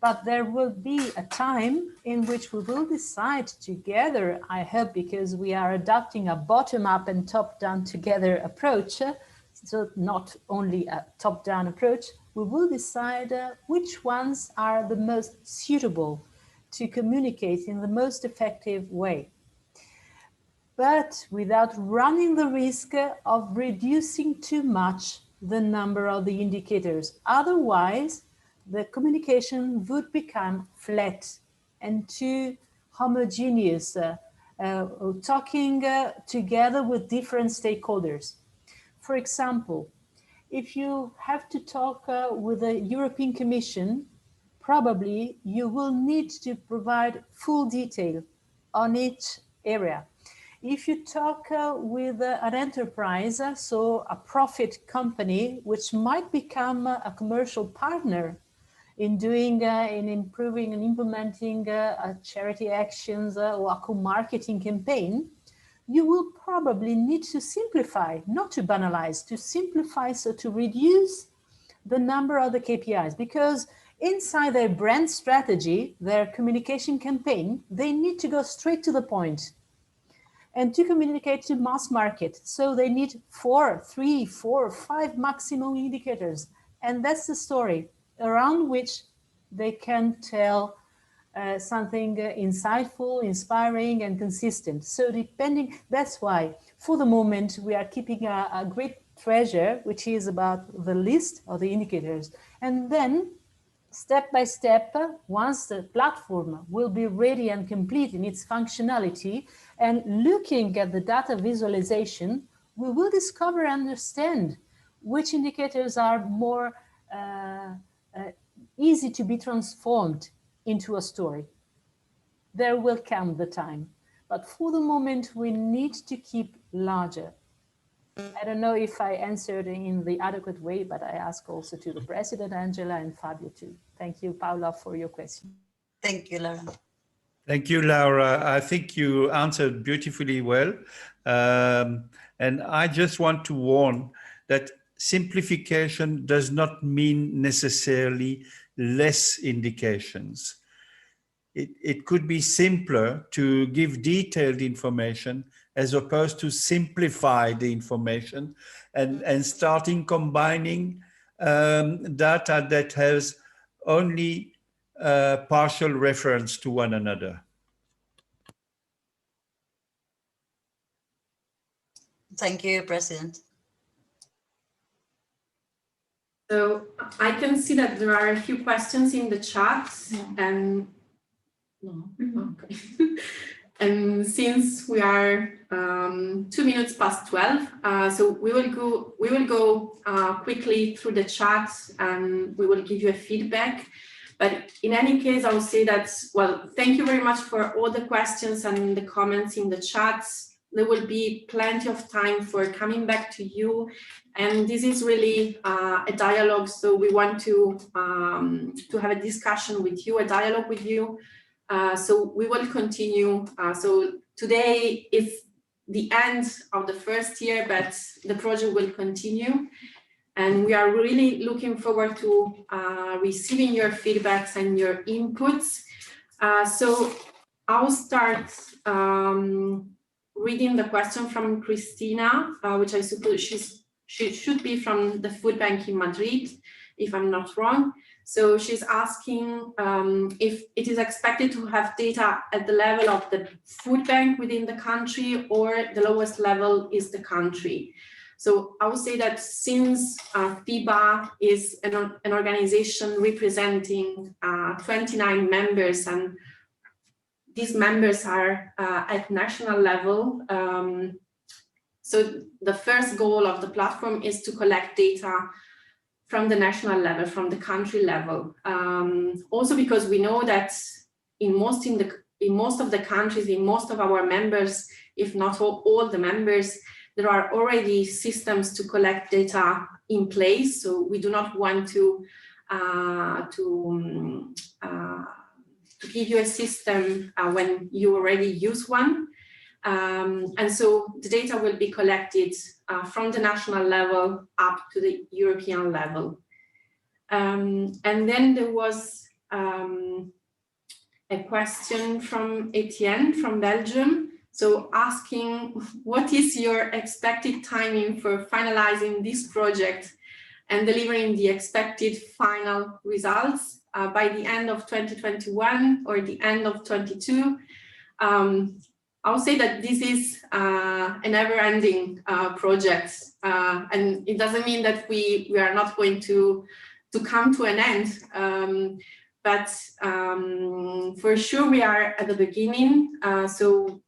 But there will be a time in which we will decide together, I hope, because we are adopting a bottom-up and top-down together approach, so not only a top-down approach, we will decide which ones are the most suitable to communicate in the most effective way, but without running the risk of reducing too much the number of the indicators. Otherwise, the communication would become flat and too homogeneous, talking together with different stakeholders. For example, if you have to talk with the European Commission, probably you will need to provide full detail on each area. If you talk with an enterprise, so a profit company, which might become a commercial partner in doing, in improving and implementing charity actions or a co-marketing campaign, you will probably need to simplify, not to banalize, to simplify, so to reduce the number of the KPIs, because inside their brand strategy, their communication campaign, they need to go straight to the point and to communicate to mass market. So they need 3, 4, 5 maximum indicators. And that's the story around which they can tell something insightful, inspiring, and consistent. So depending, that's why for the moment we are keeping a great treasure, which is about the list of the indicators. And then step by step, once the platform will be ready and complete in its functionality, and looking at the data visualization, we will discover and understand which indicators are more easy to be transformed into a story. There will come the time, but for the moment we need to keep larger. I don't know if I answered in the adequate way, but I ask also to the President, Angela, and Fabio too. Thank you, Paula, for your question. Thank you, Laura. Thank you, Laura. I think you answered beautifully well. And I just want to warn that simplification does not mean necessarily less indications. It could be simpler to give detailed information as opposed to simplify the information and starting combining data that has only partial reference to one another. Thank you, President. So I can see that there are a few questions in the chat, and okay. And since we are 2 minutes past 12, so we will go quickly through the chat and we will give you a feedback. But in any case, I will say that, well, thank you very much for all the questions and the comments in the chats. There will be plenty of time for coming back to you. And this is really a dialogue. So we want to have a discussion with you, a dialogue with you. So we will continue. So today is the end of the first year, but the project will continue. And we are really looking forward to receiving your feedbacks and your inputs. So I'll start reading the question from Christina, which I suppose she should be from the food bank in Madrid, if I'm not wrong. So she's asking if it is expected to have data at the level of the food bank within the country, or the lowest level is the country. So I would say that since FIBA is an organization representing 29 members, and these members are at national level, so the first goal of the platform is to collect data from the national level, from the country level. Also because we know that in most of the countries, in most of our members, if not all the members, there are already systems to collect data in place. So we do not want to give you a system when you already use one. And so the data will be collected from the national level up to the European level. And then there was a question from Etienne from Belgium. So asking, what is your expected timing for finalizing this project and delivering the expected final results by the end of 2021 or the end of 22? I would say that this is a never-ending project, and it doesn't mean that we are not going to come to an end, but for sure we are at the beginning. So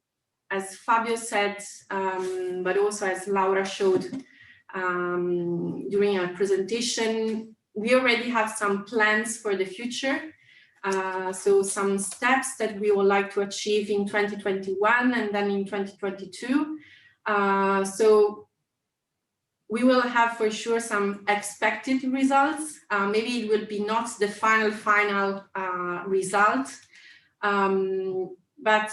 as Fabio said, but also as Laura showed during our presentation, we already have some plans for the future. So some steps that we would like to achieve in 2021 and then in 2022. So we will have for sure some expected results. Maybe it will be not the final result, but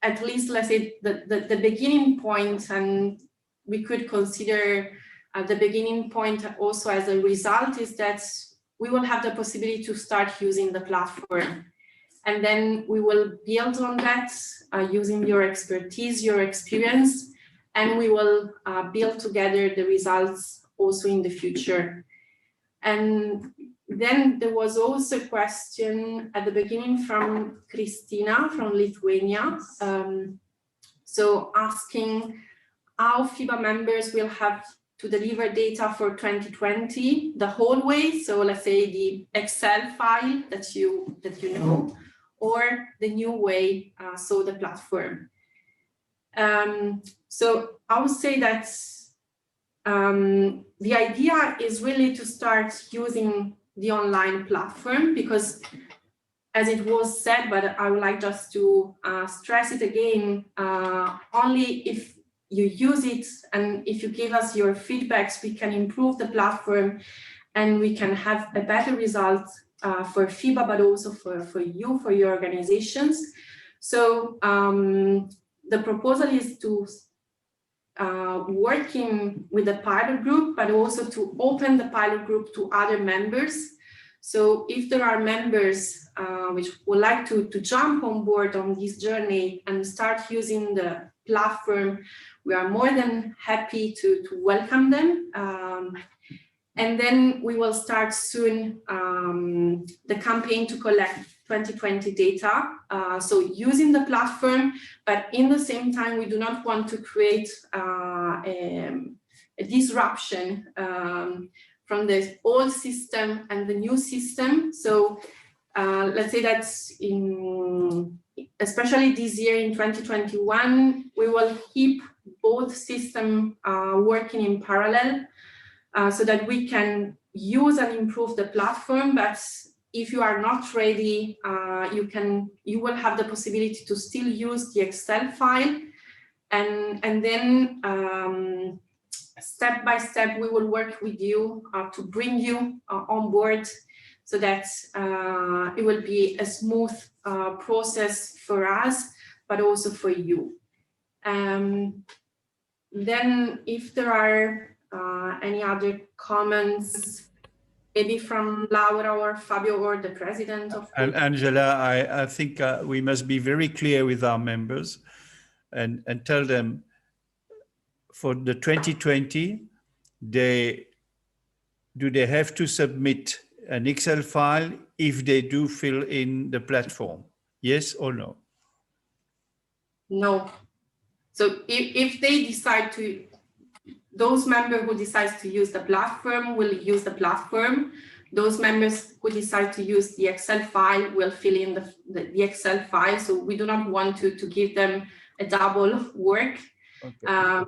at least let's say the beginning point, and we could consider the beginning point also as a result, is that we will have the possibility to start using the platform. And then we will build on that using your expertise, your experience, and we will build together the results also in the future. And then there was also a question at the beginning from Christina from Lithuania. So asking how FIBA members will have to deliver data for 2020 the whole way. So let's say the Excel file that you know, or the new way, so the platform. So I would say that the idea is really to start using the online platform, because as it was said, but I would like just to stress it again, only if you use it and if you give us your feedbacks, we can improve the platform and we can have a better result for FIBA, but also for you, for your organizations. So the proposal is to working with the pilot group, but also to open the pilot group to other members. So if there are members which would like to jump on board on this journey and start using the platform, we are more than happy to welcome them. And then we will start soon the campaign to collect 2020 data. So using the platform, but in the same time, we do not want to create a disruption from the old system and the new system. So let's say that especially this year in 2021, we will keep both systems working in parallel so that we can use and improve the platform. But if you are not ready, you will have the possibility to still use the Excel file, and then step by step we will work with you to bring you on board, so that it will be a smooth process for us, but also for you. Then if there are any other comments, maybe from Laura or Fabio or the president of... And Angela, I think we must be very clear with our members and tell them for the 2020, do they have to submit an Excel file if they do fill in the platform? Yes or no? No. So if they decide to, those members who decide to use the platform will use the platform. Those members who decide to use the Excel file will fill in the Excel file. So we do not want to give them a double work. Okay.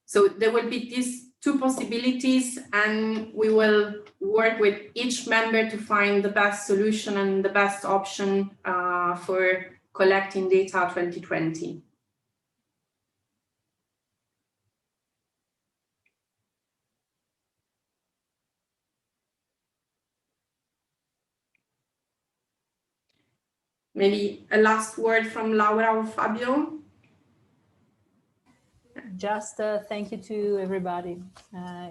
So there will be these two possibilities, and we will work with each member to find the best solution and the best option for collecting data 2020. Maybe a last word from Laura or Fabio? Just thank you to everybody.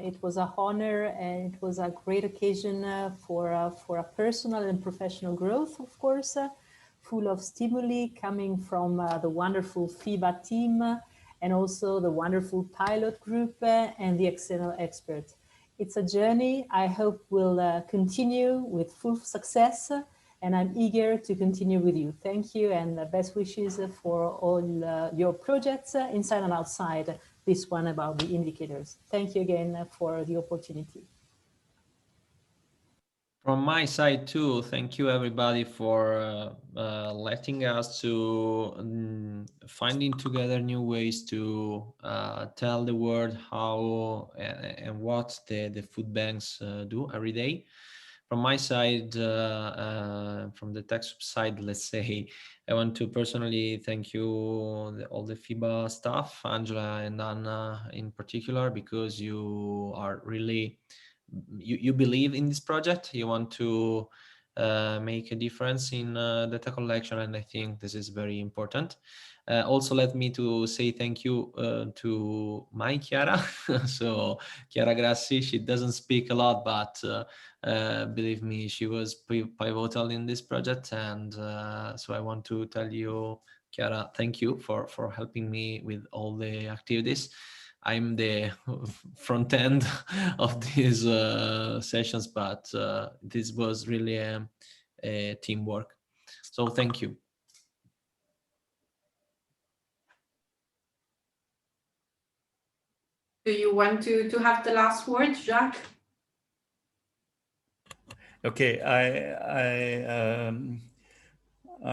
It was a honor, and it was a great occasion for a personal and professional growth, of course, full of stimuli coming from the wonderful FIBA team and also the wonderful pilot group and the external experts. It's a journey I hope will continue with full success, and I'm eager to continue with you. Thank you, and best wishes for all your projects inside and outside this one about the indicators. Thank you again for the opportunity. From my side too, thank you everybody for letting us to finding together new ways to tell the world how and what the food banks do every day. From my side, from the tech side, let's say, I want to personally thank you, all the FIBA staff, Angela and Anna in particular, because you are really, you believe in this project. You want to make a difference in data collection, and I think this is very important. Also, let me to say thank you to my Chiara. So Chiara Grassi, she doesn't speak a lot, but believe me, she was pivotal in this project. And so I want to tell you, Chiara, thank you for helping me with all the activities. I'm the front end of these sessions, but this was really a teamwork. So thank you. Do you want to have the last word, Jacques? Okay, I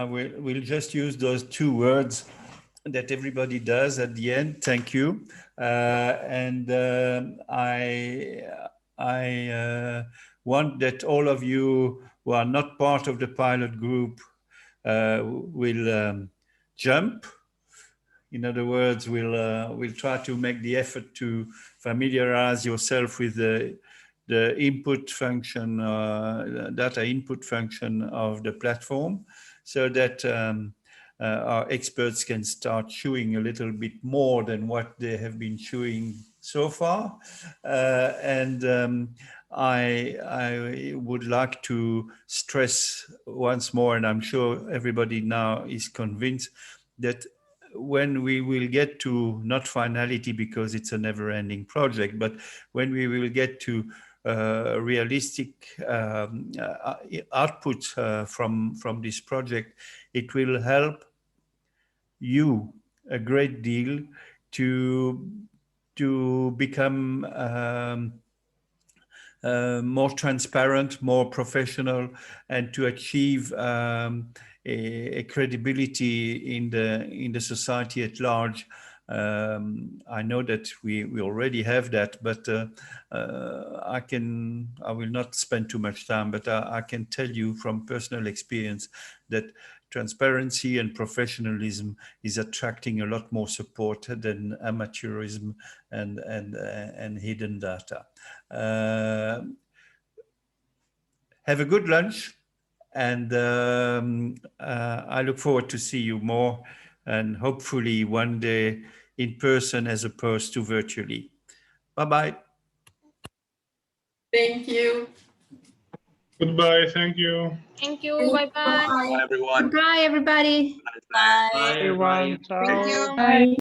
will just use those two words that everybody does at the end. Thank you. And I want that all of you who are not part of the pilot group will jump. In other words, we'll try to make the effort to familiarize yourself with the input function, data input function of the platform, so that our experts can start showing a little bit more than what they have been showing so far. I would like to stress once more, and I'm sure everybody now is convinced, that when we will get to, not finality because it's a never-ending project, but when we will get to realistic output from this project, it will help you a great deal to become more transparent, more professional, and to achieve a credibility in the society at large. I know that we already have that, but I will not spend too much time, but I can tell you from personal experience that transparency and professionalism is attracting a lot more support than amateurism and hidden data. Have a good lunch, and I look forward to see you more, and hopefully one day in person as opposed to virtually. Bye-bye. Thank you. Goodbye. Thank you. Thank you. Bye-bye. Bye, everyone. Bye, everybody. Bye. Everyone, ciao. Thank you. Bye.